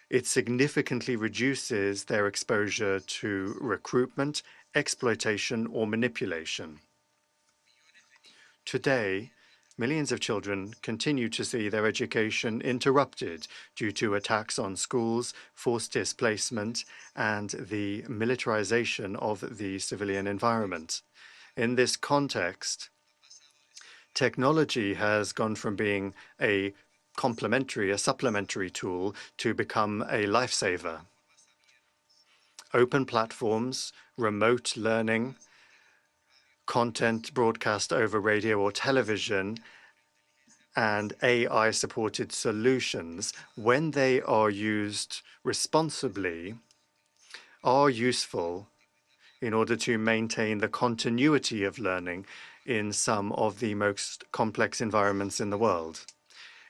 it significantly reduces their exposure to recruitment, exploitation, or manipulation. Today, millions of children continue to see their education interrupted due to attacks on schools, forced displacement, and the militarization of the civilian environment. In this context, technology has gone from being a supplementary tool to become a lifesaver. Open platforms, remote learning, content broadcast over radio or television, and AI-supported solutions, when they are used responsibly, are useful in order to maintain the continuity of learning in some of the most complex environments in the world.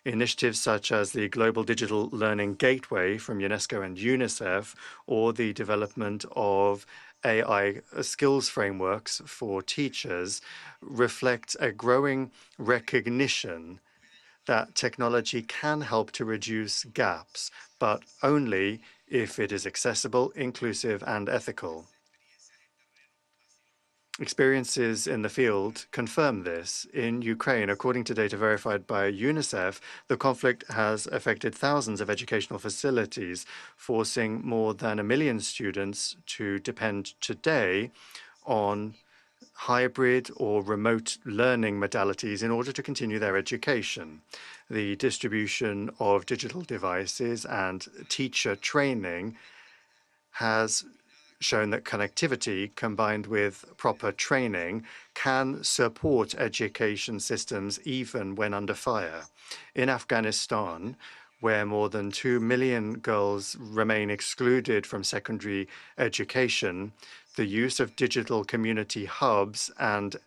Initiatives such as the Global Digital Learning Gateway from UNESCO and UNICEF, or the development of AI skills frameworks for teachers, reflect a growing recognition that technology can help to reduce gaps, but only if it is accessible, inclusive, and ethical. Experiences in the field confirm this. In Ukraine, according to data verified by UNICEF, the conflict has affected thousands of educational facilities, forcing more than 1 million students to depend today on hybrid or remote learning modalities in order to continue their education. The distribution of digital devices and teacher training has shown that connectivity combined with proper training can support education systems even when under fire. In Afghanistan, where more than 2 million girls remain excluded from secondary education, the use of digital community hubs and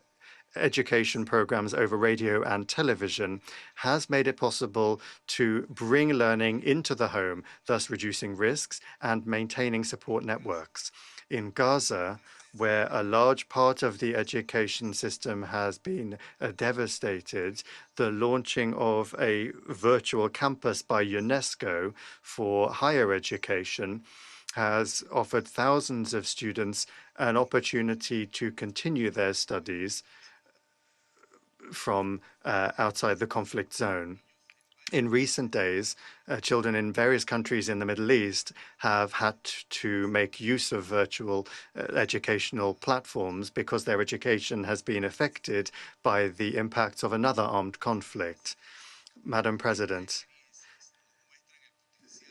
education programs over radio and television has made it possible to bring learning into the home, thus reducing risks and maintaining support networks. In Gaza, where a large part of the education system has been devastated, the launching of a virtual campus by UNESCO for higher education has offered thousands of students an opportunity to continue their studies from outside the conflict zone. In recent days, children in various countries in the Middle East have had to make use of virtual educational platforms because their education has been affected by the impacts of another armed conflict. Madam President,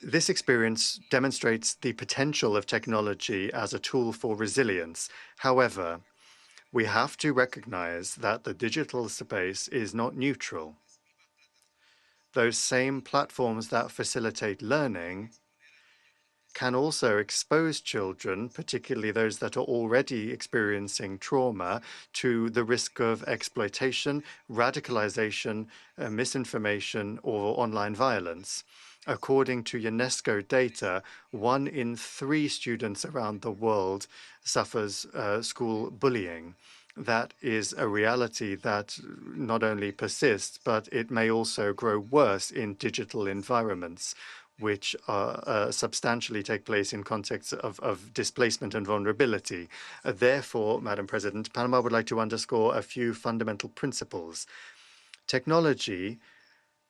this experience demonstrates the potential of technology as a tool for resilience. However, we have to recognize that the digital space is not neutral. Those same platforms that facilitate learning can also expose children, particularly those that are already experiencing trauma, to the risk of exploitation, radicalization, misinformation, or online violence. According to UNESCO data, 1 in 3 students around the world suffers school bullying. That is a reality that not only persists, but it may also grow worse in digital environments, which substantially take place in contexts of displacement and vulnerability. Therefore, Madam President, Panama would like to underscore a few fundamental principles. Technology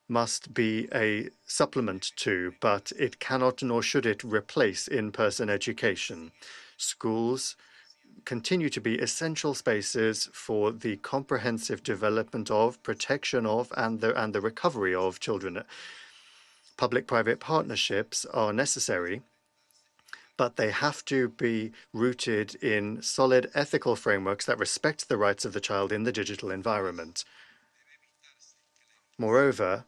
must be a supplement to, but it cannot nor should it replace in-person education. Schools continue to be essential spaces for the comprehensive development of, protection of, and the recovery of children. Public-private partnerships are necessary, but they have to be rooted in solid ethical frameworks that respect the rights of the child in the digital environment. Moreover,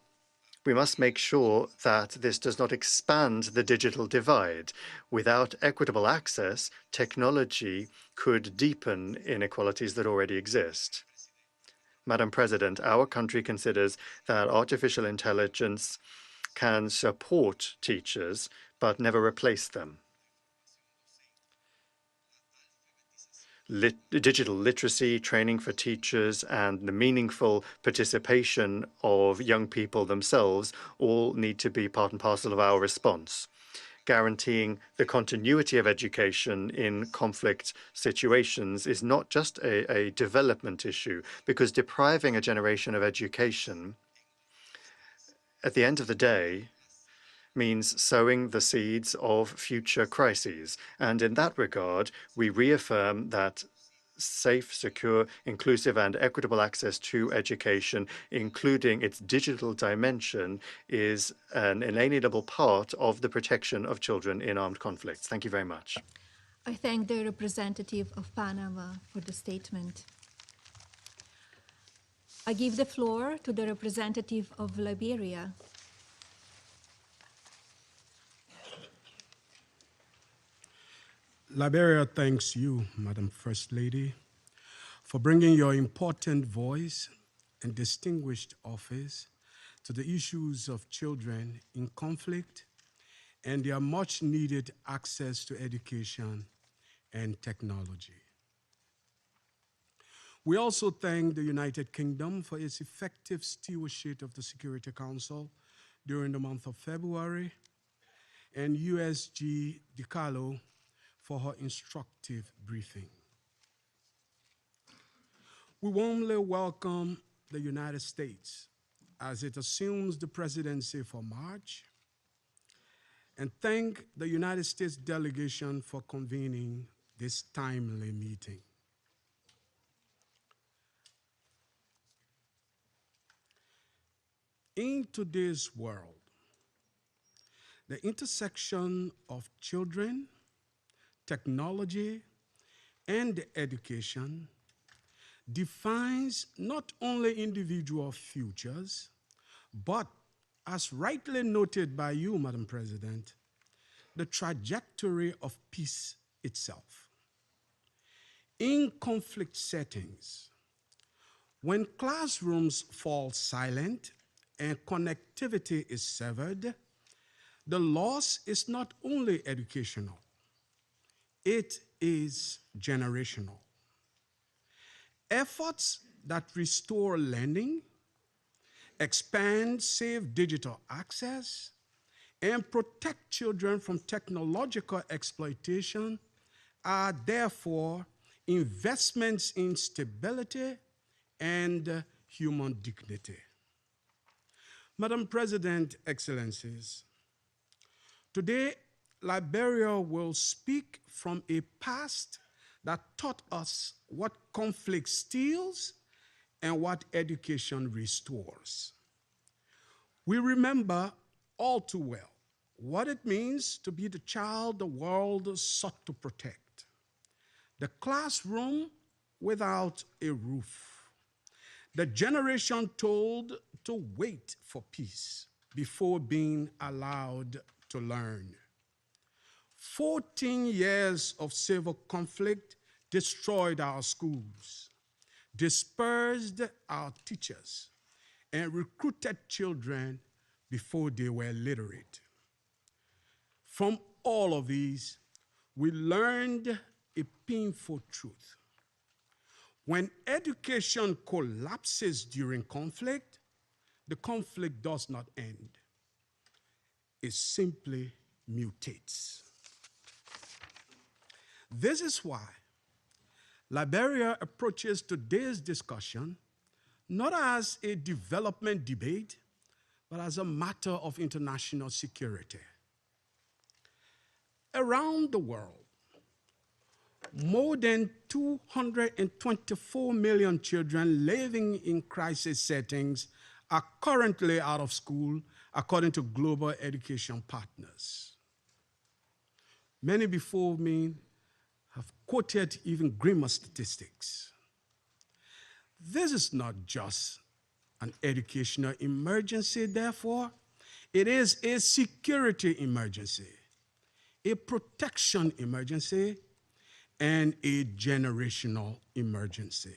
we must make sure that this does not expand the digital divide. Without equitable access, technology could deepen inequalities that already exist. Madam President, our country considers that artificial intelligence can support teachers, but never replace them. Digital literacy, training for teachers, and the meaningful participation of young people themselves all need to be part and parcel of our response. Guaranteeing the continuity of education in conflict situations is not just a development issue, because depriving a generation of education, at the end of the day, means sowing the seeds of future crises. And in that regard, we reaffirm that safe, secure, inclusive, and equitable access to education, including its digital dimension, is an inalienable part of the protection of children in armed conflicts. Thank you very much. I thank the representative of Panama for the statement. I give the floor to the representative of Liberia. Liberia thanks you, Madam First Lady, for bringing your important voice and distinguished office to the issues of children in conflict and their much-needed access to education and technology. We also thank the United Kingdom for its effective stewardship of the Security Council during the month of February, and USG DiCarlo for her instructive briefing. We warmly welcome the United States as it assumes the presidency for March, and thank the United States delegation for convening this timely meeting. In today's world, the intersection of children, technology, and education defines not only individual futures, but, as rightly noted by you, Madam President, the trajectory of peace itself. In conflict settings, when classrooms fall silent and connectivity is severed, the loss is not only educational, it is generational. Efforts that restore learning, expand safe digital access, and protect children from technological exploitation are therefore investments in stability and human dignity. Madam President, Excellencies, today Liberia will speak from a past that taught us what conflict steals and what education restores. We remember all too well what it means to be the child the world sought to protect. The classroom without a roof. The generation told to wait for peace before being allowed to learn. 14 years of civil conflict destroyed our schools, dispersed our teachers, and recruited children before they were literate. From all of these, we learned a painful truth. When education collapses during conflict, the conflict does not end. It simply mutates. This is why Liberia approaches today's discussion not as a development debate, but as a matter of international security. Around the world, more than 224 million children living in crisis settings are currently out of school, according to global education partners. Many before me have quoted even grimmer statistics. This is not just an educational emergency, therefore, it is a security emergency, a protection emergency, and a generational emergency.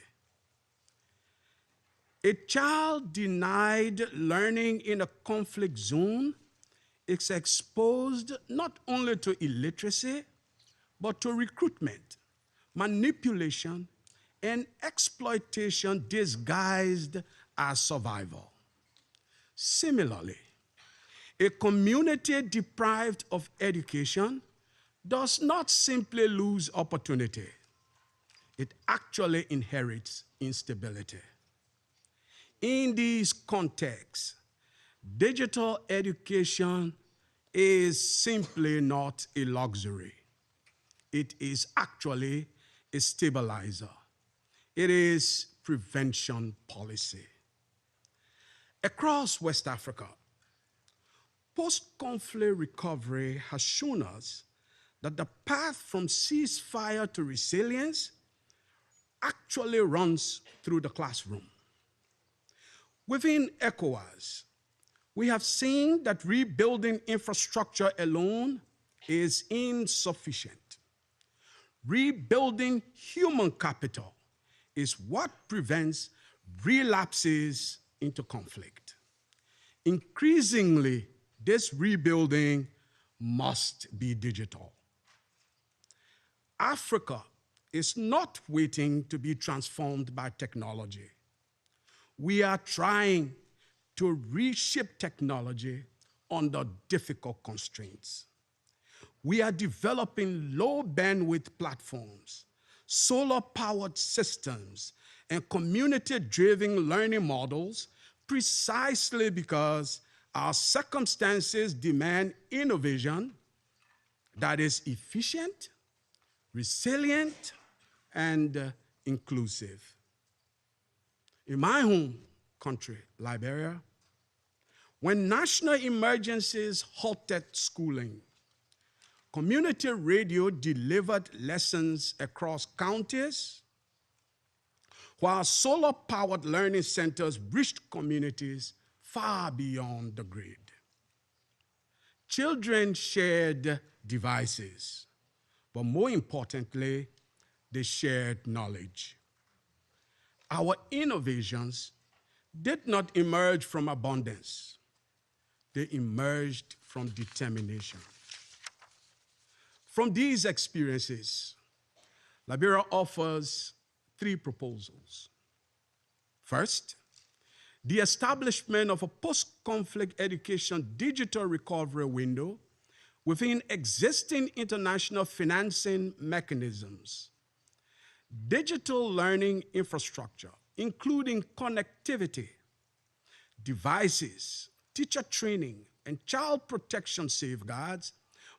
A child denied learning in a conflict zone is exposed not only to illiteracy, but to recruitment, manipulation, and exploitation disguised as survival. Similarly, a community deprived of education does not simply lose opportunity, it actually inherits instability. In these contexts, digital education is simply not a luxury. It is actually a stabilizer. It is prevention policy. Across West Africa, post-conflict recovery has shown us that the path from ceasefire to resilience actually runs through the classroom. Within ECOWAS, we have seen that rebuilding infrastructure alone is insufficient. Rebuilding human capital is what prevents relapses into conflict. Increasingly, this rebuilding must be digital. Africa is not waiting to be transformed by technology. We are trying to reshape technology under difficult constraints. We are developing low bandwidth platforms, solar-powered systems, and community-driven learning models precisely because our circumstances demand innovation that is efficient, resilient, and inclusive. In my home country, Liberia, when national emergencies halted schooling, community radio delivered lessons across counties, while solar-powered learning centers reached communities far beyond the grid. Children shared devices, but more importantly, they shared knowledge. Our innovations did not emerge from abundance. They emerged from determination. From these experiences, Liberia offers 3 proposals. First, the establishment of a post-conflict education digital recovery window within existing international financing mechanisms. Digital learning infrastructure, including connectivity, devices, teacher training, and child protection safeguards,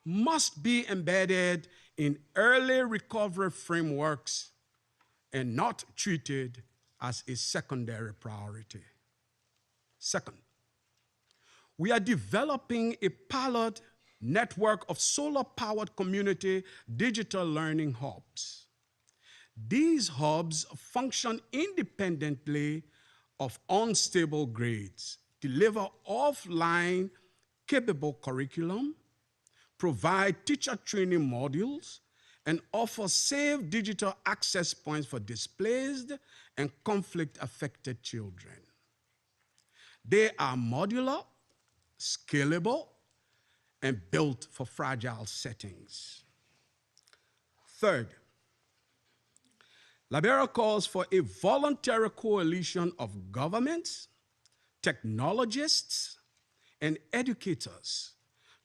must be embedded in early recovery frameworks and not treated as a secondary priority. Second, we are developing a pilot network of solar-powered community digital learning hubs. These hubs function independently of unstable grades, deliver offline capable curriculum, provide teacher training modules, and offer safe digital access points for displaced and conflict-affected children. They are modular, scalable, and built for fragile settings. Third, Liberia calls for a voluntary coalition of governments, technologists, and educators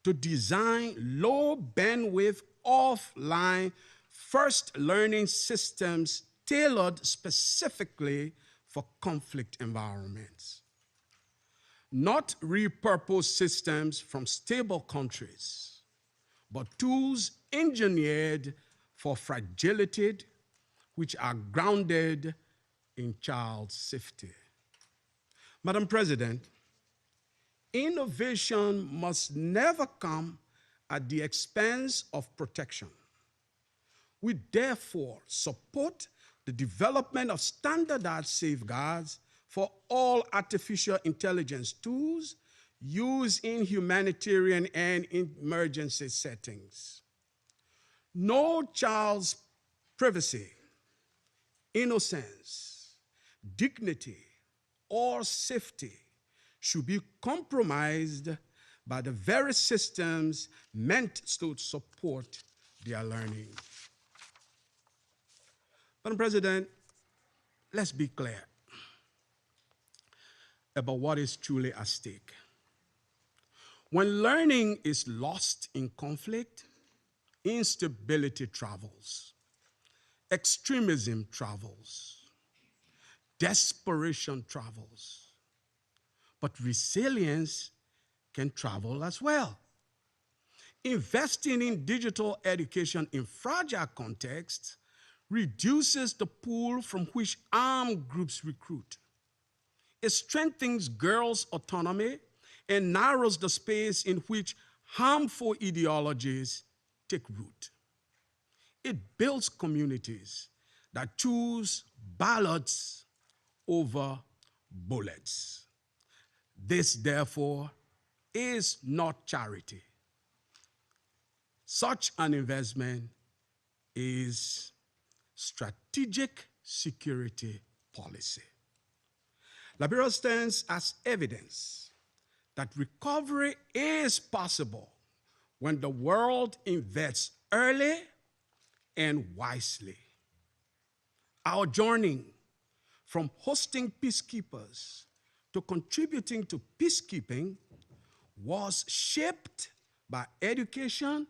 to design low bandwidth offline first learning systems tailored specifically for conflict environments. Not repurposed systems from stable countries, but tools engineered for fragility, which are grounded in child safety. Madam President, innovation must never come at the expense of protection. We therefore support the development of standardized safeguards for all artificial intelligence tools used in humanitarian and emergency settings. No child's privacy, innocence, dignity, or safety should be compromised by the very systems meant to support their learning. Madam President, let's be clear about what is truly at stake. When learning is lost in conflict, instability travels, extremism travels, desperation travels, but resilience can travel as well. Investing in digital education in fragile contexts reduces the pool from which armed groups recruit. It strengthens girls' autonomy and narrows the space in which harmful ideologies take root. It builds communities that choose ballots over bullets. This, therefore, is not charity. Such an investment is strategic security policy. Liberia stands as evidence that recovery is possible when the world invests early and wisely. Our journey from hosting peacekeepers to contributing to peacekeeping was shaped by education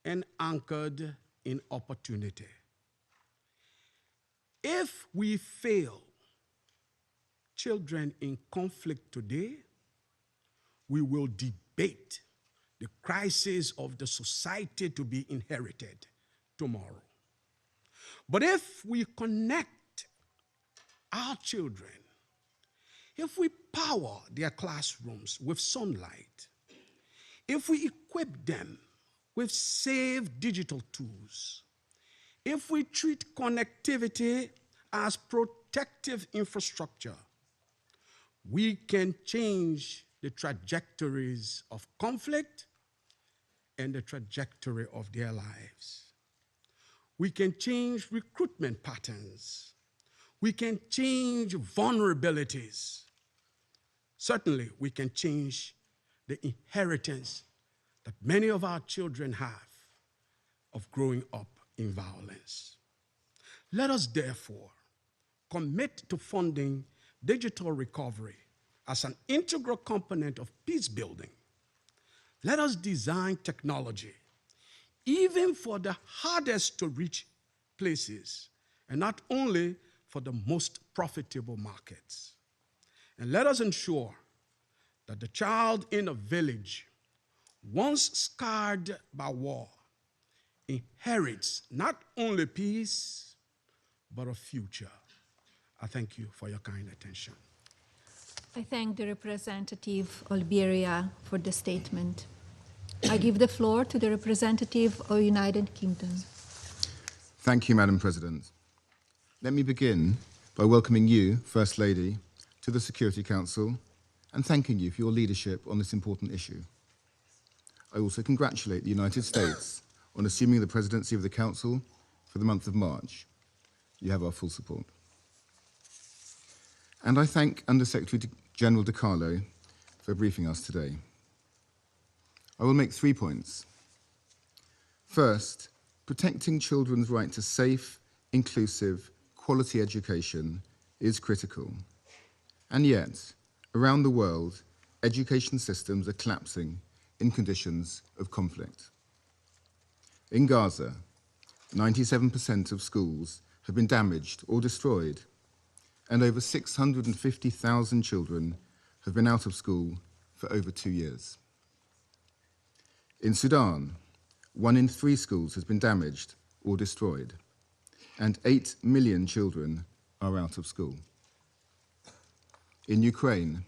and anchored in opportunity. If we fail children in conflict today, we will debate the crisis of the society to be inherited tomorrow. But if we connect our children, if we power their classrooms with sunlight, if we equip them with safe digital tools, if we treat connectivity as protective infrastructure, we can change the trajectories of conflict and the trajectory of their lives. We can change recruitment patterns. We can change vulnerabilities. Certainly, we can change the inheritance that many of our children have of growing up in violence. Let us therefore commit to funding digital recovery as an integral component of peace building. Let us design technology even for the hardest to reach places, and not only for the most profitable markets. And let us ensure that the child in a village, once scarred by war, inherits not only peace, but a future. I thank you for your kind attention. I thank the representative of Liberia for the statement. I give the floor to the representative of United Kingdom. Thank you, Madam President. Let me begin by welcoming you, First Lady, to the Security Council and thanking you for your leadership on this important issue. I also congratulate the United States on assuming the presidency of the Council for the month of March. You have our full support. And I thank Under-Secretary General De Carlo for briefing us today. I will make 3 points. First, protecting children's right to safe, inclusive, quality education is critical. And yet, around the world, education systems are collapsing in conditions of conflict. In Gaza, 97% of schools have been damaged or destroyed, and over 650,000 children have been out of school for over 2 years. In Sudan, 1 in 3 schools has been damaged or destroyed, and 8 million children are out of school. In Ukraine,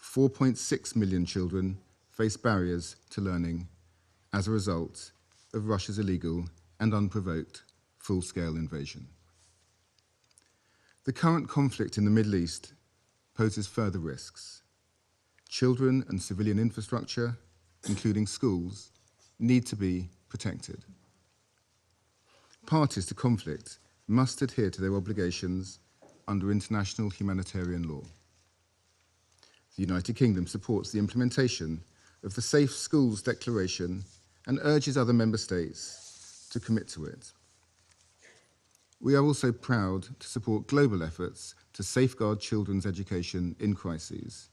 4.6 million children face barriers to learning as a result of Russia's illegal and unprovoked full-scale invasion. The current conflict in the Middle East poses further risks. Children and civilian infrastructure, including schools, need to be protected. Parties to conflict must adhere to their obligations under international humanitarian law. The United Kingdom supports the implementation of the Safe Schools Declaration and urges other member states to commit to it. We are also proud to support global efforts to safeguard children's education in crises,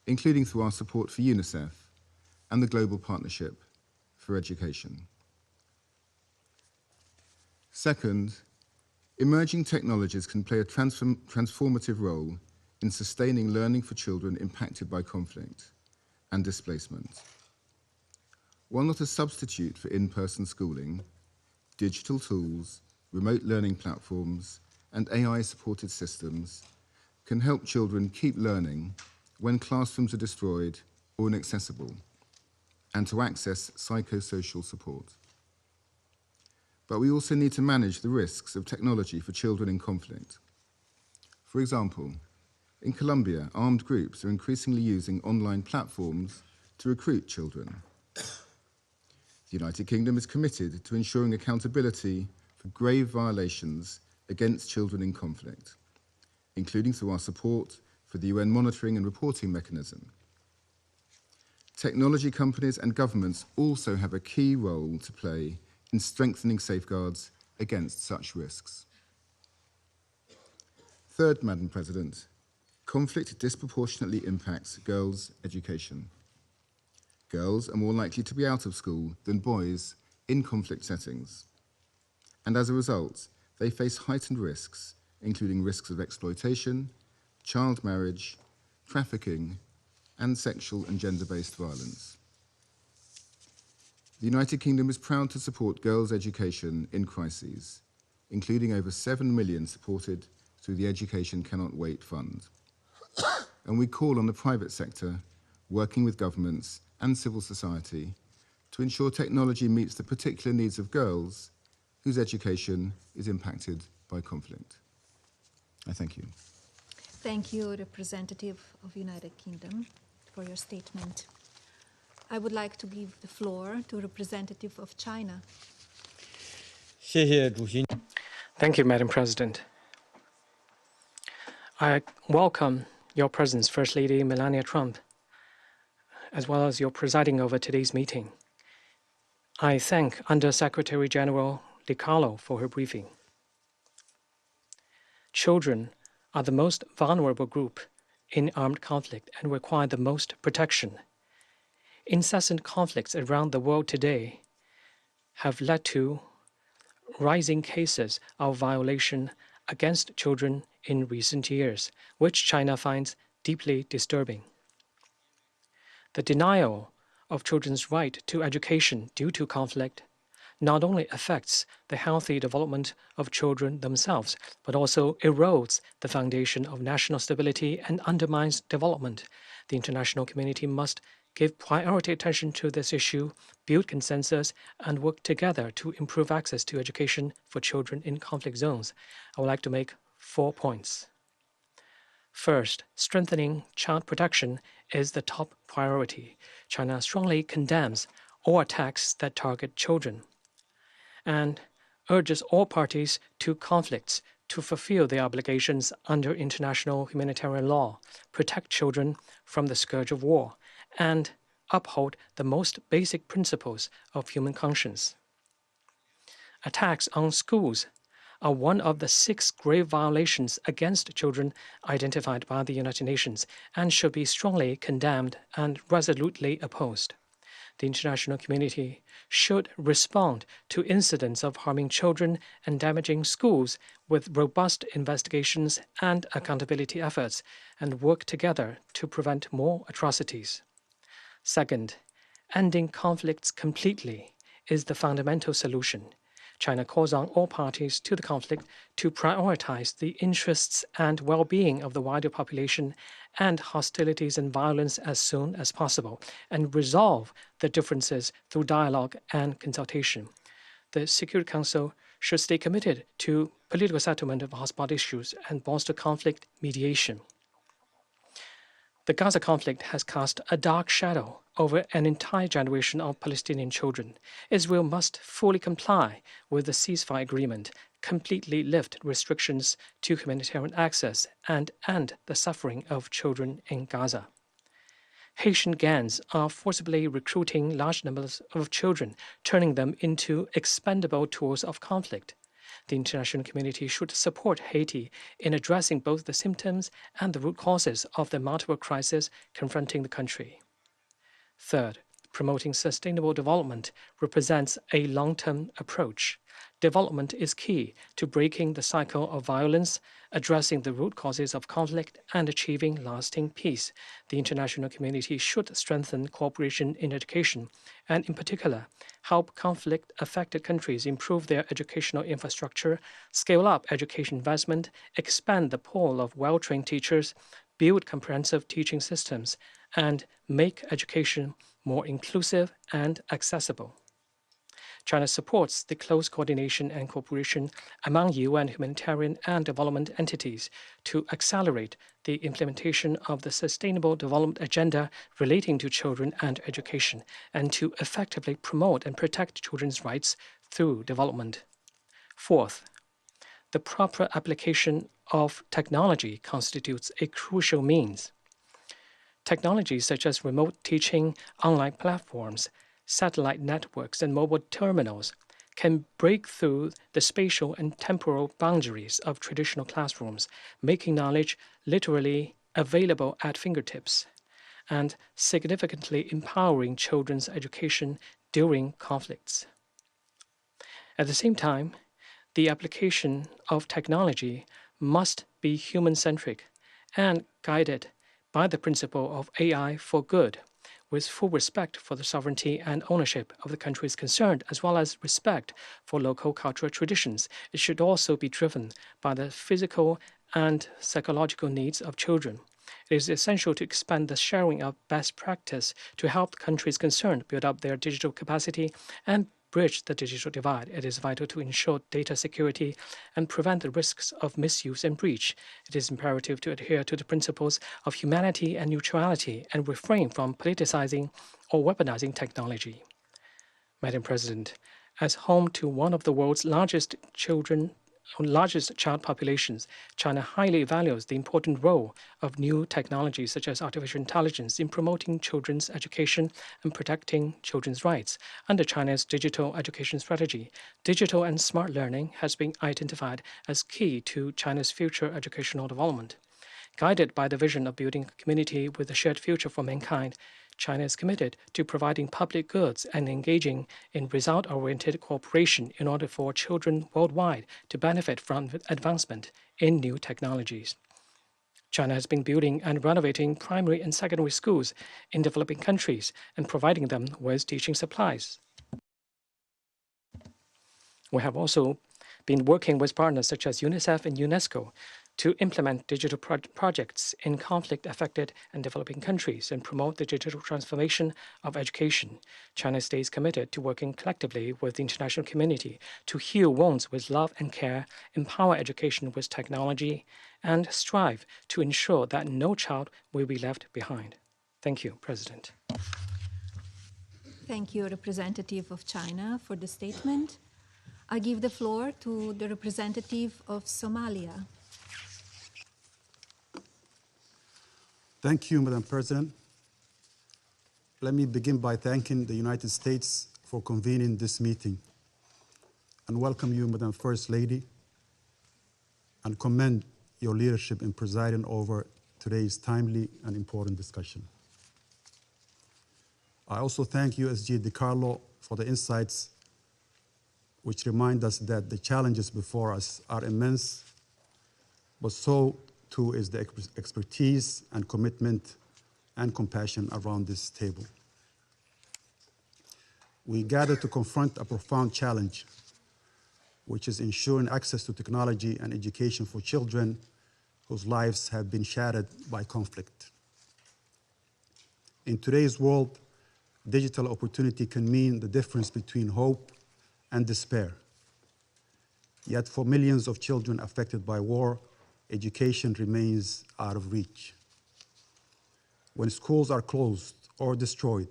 including through our support for UNICEF and the Global Partnership for Education. Second, emerging technologies can play a transformative role in sustaining learning for children impacted by conflict and displacement. While not a substitute for in-person schooling, digital tools, remote learning platforms, and AI-supported systems can help children keep learning when classrooms are destroyed or inaccessible, and to access psychosocial support. But we also need to manage the risks of technology for children in conflict. For example, in Colombia, armed groups are increasingly using online platforms to recruit children. The United Kingdom is committed to ensuring accountability for grave violations against children in conflict, including through our support for the UN monitoring and reporting mechanism. Technology companies and governments also have a key role to play in strengthening safeguards against such risks. Third, Madam President, conflict disproportionately impacts girls' education. Girls are more likely to be out of school than boys in conflict settings. And as a result, they face heightened risks, including risks of exploitation, child marriage, trafficking, and sexual and gender-based violence. The United Kingdom is proud to support girls' education in crises, including over 7 million supported through the Education Cannot Wait Fund. And we call on the private sector, working with governments and civil society, to ensure technology meets the particular needs of girls whose education is impacted by conflict. I thank you. Thank you, Representative of United Kingdom, for your statement. I would like to give the floor to Representative of China. Thank you, Madam President. I welcome your presence, First Lady Melania Trump, as well as your presiding over today's meeting. I thank Under Secretary General DiCarlo for her briefing. Children are the most vulnerable group in armed conflict and require the most protection. Incessant conflicts around the world today have led to rising cases of violation against children in recent years, which China finds deeply disturbing. The denial of children's right to education due to conflict not only affects the healthy development of children themselves, but also erodes the foundation of national stability and undermines development. The international community must give priority attention to this issue, build consensus, and work together to improve access to education for children in conflict zones. I would like to make 4 points. First, strengthening child protection is the top priority. China strongly condemns all attacks that target children and urges all parties to conflicts to fulfill their obligations under international humanitarian law, protect children from the scourge of war, and uphold the most basic principles of human conscience. Attacks on schools are one of the 6 grave violations against children identified by the United Nations and should be strongly condemned and resolutely opposed. The international community should respond to incidents of harming children and damaging schools with robust investigations and accountability efforts and work together to prevent more atrocities. Second, ending conflicts completely is the fundamental solution. China calls on all parties to the conflict to prioritize the interests and well-being of the wider population and hostilities and violence as soon as possible, and resolve the differences through dialogue and consultation. The Security Council should stay committed to political settlement of hotspot issues and bolster conflict mediation. The Gaza conflict has cast a dark shadow over an entire generation of Palestinian children. Israel must fully comply with the ceasefire agreement, completely lift restrictions to humanitarian access, and end the suffering of children in Gaza. Haitian gangs are forcibly recruiting large numbers of children, turning them into expendable tools of conflict. The international community should support Haiti in addressing both the symptoms and the root causes of the multiple crises confronting the country. Third, promoting sustainable development represents a long-term approach. Development is key to breaking the cycle of violence, addressing the root causes of conflict, and achieving lasting peace. The international community should strengthen cooperation in education, and in particular, help conflict-affected countries improve their educational infrastructure, scale up education investment, expand the pool of well-trained teachers, build comprehensive teaching systems, and make education more inclusive and accessible. China supports the close coordination and cooperation among UN humanitarian and development entities to accelerate the implementation of the Sustainable Development Agenda relating to children and education, and to effectively promote and protect children's rights through development. Fourth, the proper application of technology constitutes a crucial means. Technologies such as remote teaching, online platforms, satellite networks, and mobile terminals can break through the spatial and temporal boundaries of traditional classrooms, making knowledge literally available at fingertips, and significantly empowering children's education during conflicts. At the same time, the application of technology must be human-centric and guided by the principle of AI for good, with full respect for the sovereignty and ownership of the countries concerned, as well as respect for local cultural traditions. It should also be driven by the physical and psychological needs of children. It is essential to expand the sharing of best practice to help the countries concerned build up their digital capacity and bridge the digital divide. It is vital to ensure data security and prevent the risks of misuse and breach. It is imperative to adhere to the principles of humanity and neutrality and refrain from politicizing or weaponizing technology. Madam President, as home to one of the world's largest child populations, China highly values the important role of new technologies such as artificial intelligence in promoting children's education and protecting children's rights. Under China's digital education strategy, digital and smart learning has been identified as key to China's future educational development. Guided by the vision of building a community with a shared future for mankind, China is committed to providing public goods and engaging in result-oriented cooperation in order for children worldwide to benefit from advancement in new technologies. China has been building and renovating primary and secondary schools in developing countries and providing them with teaching supplies. We have also been working with partners such as UNICEF and UNESCO to implement digital projects in conflict-affected and developing countries and promote the digital transformation of education. China stays committed to working collectively with the international community to heal wounds with love and care, empower education with technology, and strive to ensure that no child will be left behind. Thank you, President. Thank you, representative of China, for the statement. I give the floor to the representative of Somalia. Thank you, Madam President. Let me begin by thanking the United States for convening this meeting and welcome you, Madam First Lady, and commend your leadership in presiding over today's timely and important discussion. I also thank USG DiCarlo for the insights which remind us that the challenges before us are immense, but so too is the expertise and commitment and compassion around this table. We gather to confront a profound challenge, which is ensuring access to technology and education for children whose lives have been shattered by conflict. In today's world, digital opportunity can mean the difference between hope and despair. Yet for millions of children affected by war, education remains out of reach. When schools are closed or destroyed,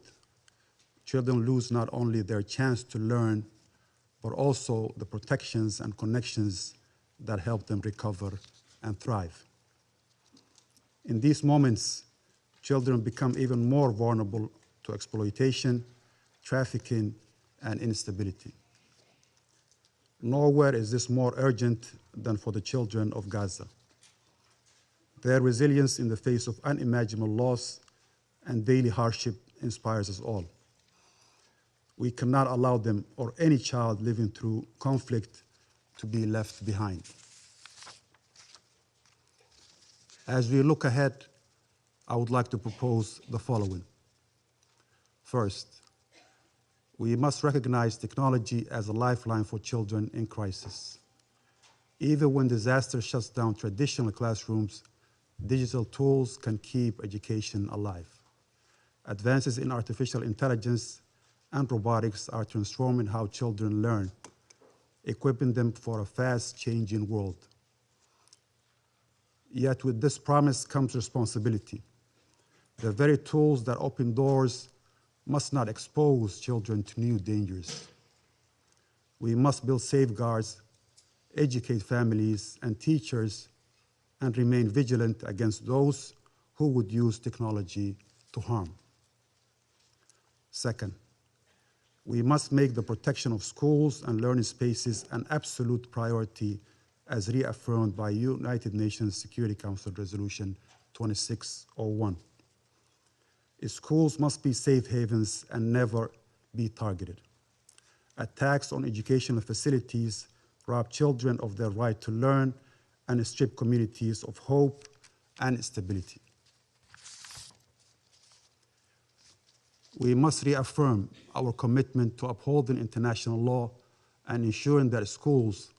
children lose not only their chance to learn, but also the protections and connections that help them recover and thrive. In these moments, children become even more vulnerable to exploitation, trafficking, and instability. Nowhere is this more urgent than for the children of Gaza. Their resilience in the face of unimaginable loss and daily hardship inspires us all. We cannot allow them or any child living through conflict to be left behind. As we look ahead, I would like to propose the following. First, we must recognize technology as a lifeline for children in crisis. Even when disaster shuts down traditional classrooms, digital tools can keep education alive. Advances in artificial intelligence and robotics are transforming how children learn, equipping them for a fast-changing world. Yet with this promise comes responsibility. The very tools that open doors must not expose children to new dangers. We must build safeguards, educate families and teachers, and remain vigilant against those who would use technology to harm. Second, we must make the protection of schools and learning spaces an absolute priority as reaffirmed by United Nations Security Council Resolution 2601. Schools must be safe havens and never be targeted. Attacks on educational facilities rob children of their right to learn and strip communities of hope and stability. We must reaffirm our commitment to upholding international law and ensuring that schools,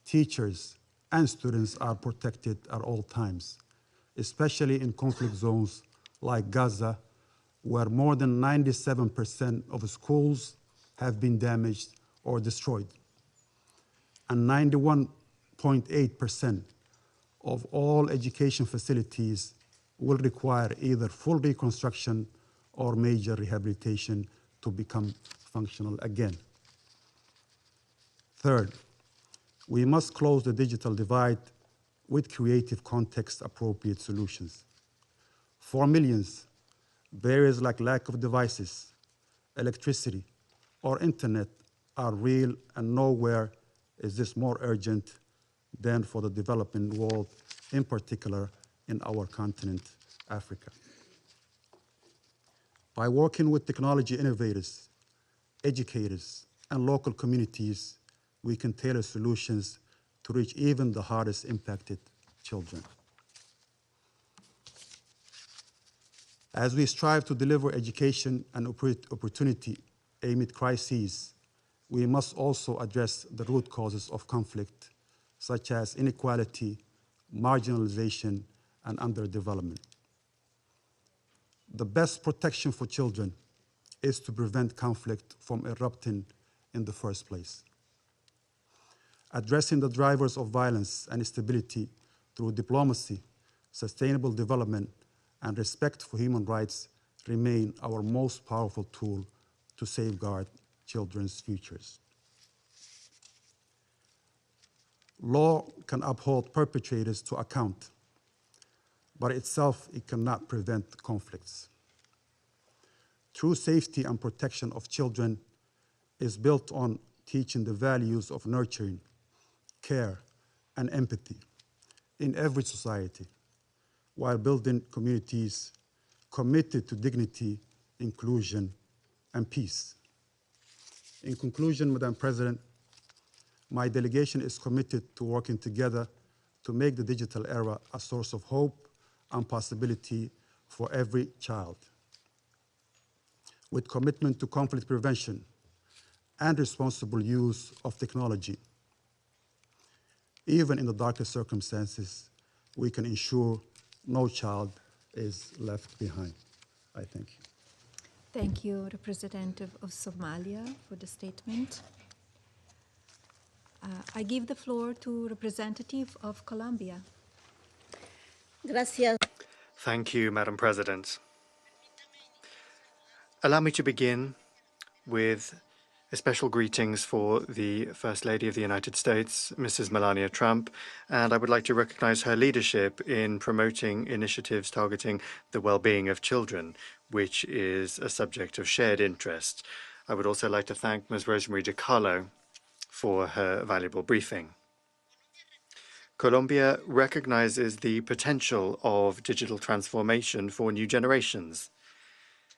teachers, and students are protected at all times, especially in conflict zones like Gaza, where more than 97% of schools have been damaged or destroyed, and 91.8% of all education facilities will require either full reconstruction or major rehabilitation to become functional again. Third, we must close the digital divide with creative context-appropriate solutions. For millions, barriers like lack of devices, electricity, or internet are real, and nowhere is this more urgent than for the developing world, in particular in our continent, Africa. By working with technology innovators, educators, and local communities, we can tailor solutions to reach even the hardest impacted children. As we strive to deliver education and opportunity amid crises, we must also address the root causes of conflict, such as inequality, marginalization, and underdevelopment. The best protection for children is to prevent conflict from erupting in the first place. Addressing the drivers of violence and instability through diplomacy, sustainable development, and respect for human rights remain our most powerful tool to safeguard children's futures. Law can uphold perpetrators to account, but itself it cannot prevent conflicts. True safety and protection of children is built on teaching the values of nurturing, care, and empathy in every society, while building communities committed to dignity, inclusion, and peace. In conclusion, Madam President, my delegation is committed to working together to make the digital era a source of hope and possibility for every child. With commitment to conflict prevention and responsible use of technology, even in the darkest circumstances, we can ensure no child is left behind. I thank you. Thank you, Representative of Somalia, for the statement. I give the floor to Representative of Colombia. Gracias. Thank you, Madam President. Allow me to begin with Special greetings for the First Lady of the United States, Mrs. Melania Trump, and I would like to recognize her leadership in promoting initiatives targeting the well-being of children, which is a subject of shared interest. I would also like to thank Ms. Rosemary DiCarlo for her valuable briefing. Colombia recognizes the potential of digital transformation for new generations.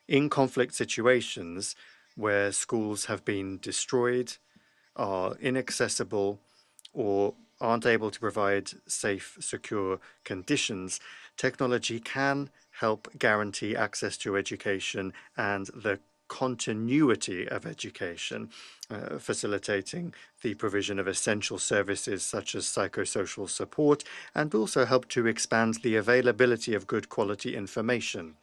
In conflict situations where schools have been destroyed, are inaccessible, or aren't able to provide safe, secure conditions, technology can help guarantee access to education and the continuity of education, facilitating the provision of essential services such as psychosocial support, and also help to expand the availability of good quality information,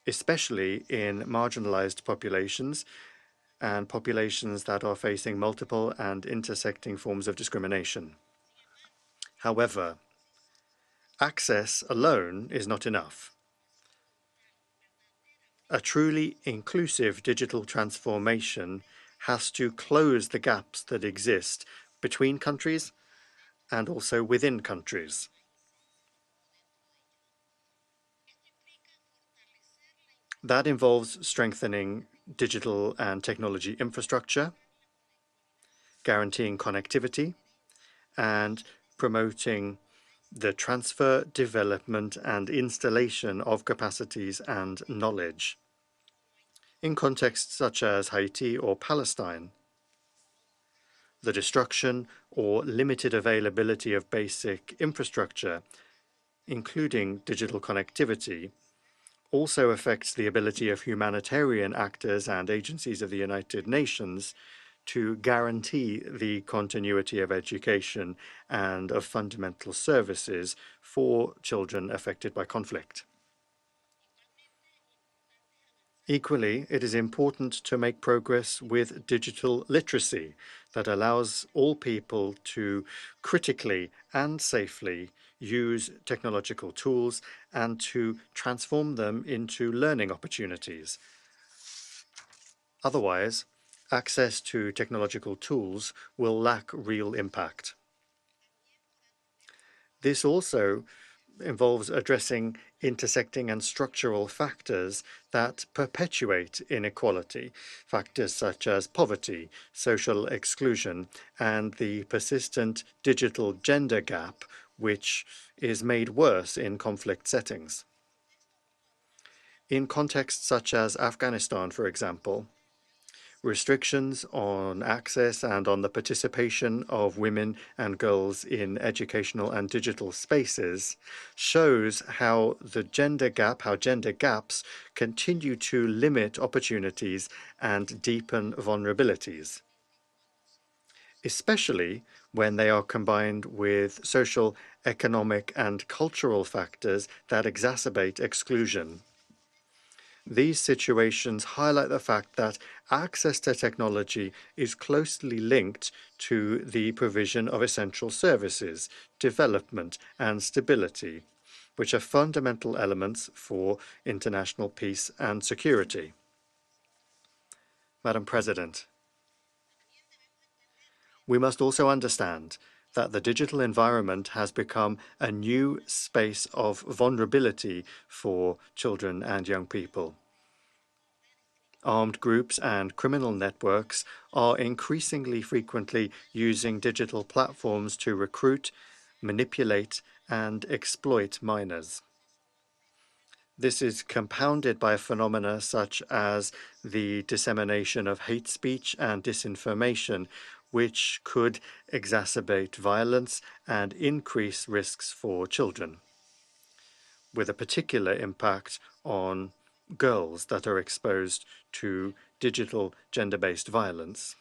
especially in marginalized populations and populations that are facing multiple and intersecting forms of discrimination. However, access alone is not enough. A truly inclusive digital transformation has to close the gaps that exist between countries and also within countries. That involves strengthening digital and technology infrastructure, guaranteeing connectivity, and promoting the transfer, development, and installation of capacities and knowledge. In contexts such as Haiti or Palestine, the destruction or limited availability of basic infrastructure, including digital connectivity, also affects the ability of humanitarian actors and agencies of the United Nations to guarantee the continuity of education and of fundamental services for children affected by conflict. Equally, it is important to make progress with digital literacy that allows all people to critically and safely use technological tools and to transform them into learning opportunities. Otherwise, access to technological tools will lack real impact. This also involves addressing intersecting and structural factors that perpetuate inequality, factors such as poverty, social exclusion, and the persistent digital gender gap, which is made worse in conflict settings. In contexts such as Afghanistan, for example, restrictions on access and on the participation of women and girls in educational and digital spaces shows how gender gaps continue to limit opportunities and deepen vulnerabilities, especially when they are combined with social, economic, and cultural factors that exacerbate exclusion. These situations highlight the fact that access to technology is closely linked to the provision of essential services, development, and stability, which are fundamental elements for international peace and security. Madam President, we must also understand that the digital environment has become a new space of vulnerability for children and young people. Armed groups and criminal networks are increasingly frequently using digital platforms to recruit, manipulate, and exploit minors. This is compounded by phenomena such as the dissemination of hate speech and disinformation, which could exacerbate violence and increase risks for children, with a particular impact on girls that are exposed to digital gender-based violence.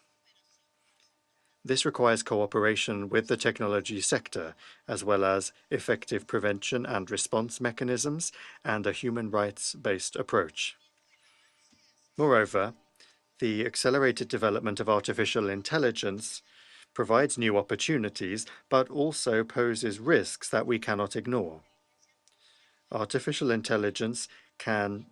This requires cooperation with the technology sector, as well as effective prevention and response mechanisms and a human rights-based approach. Moreover, the accelerated development of artificial intelligence provides new opportunities, but also poses risks that we cannot ignore. Artificial intelligence can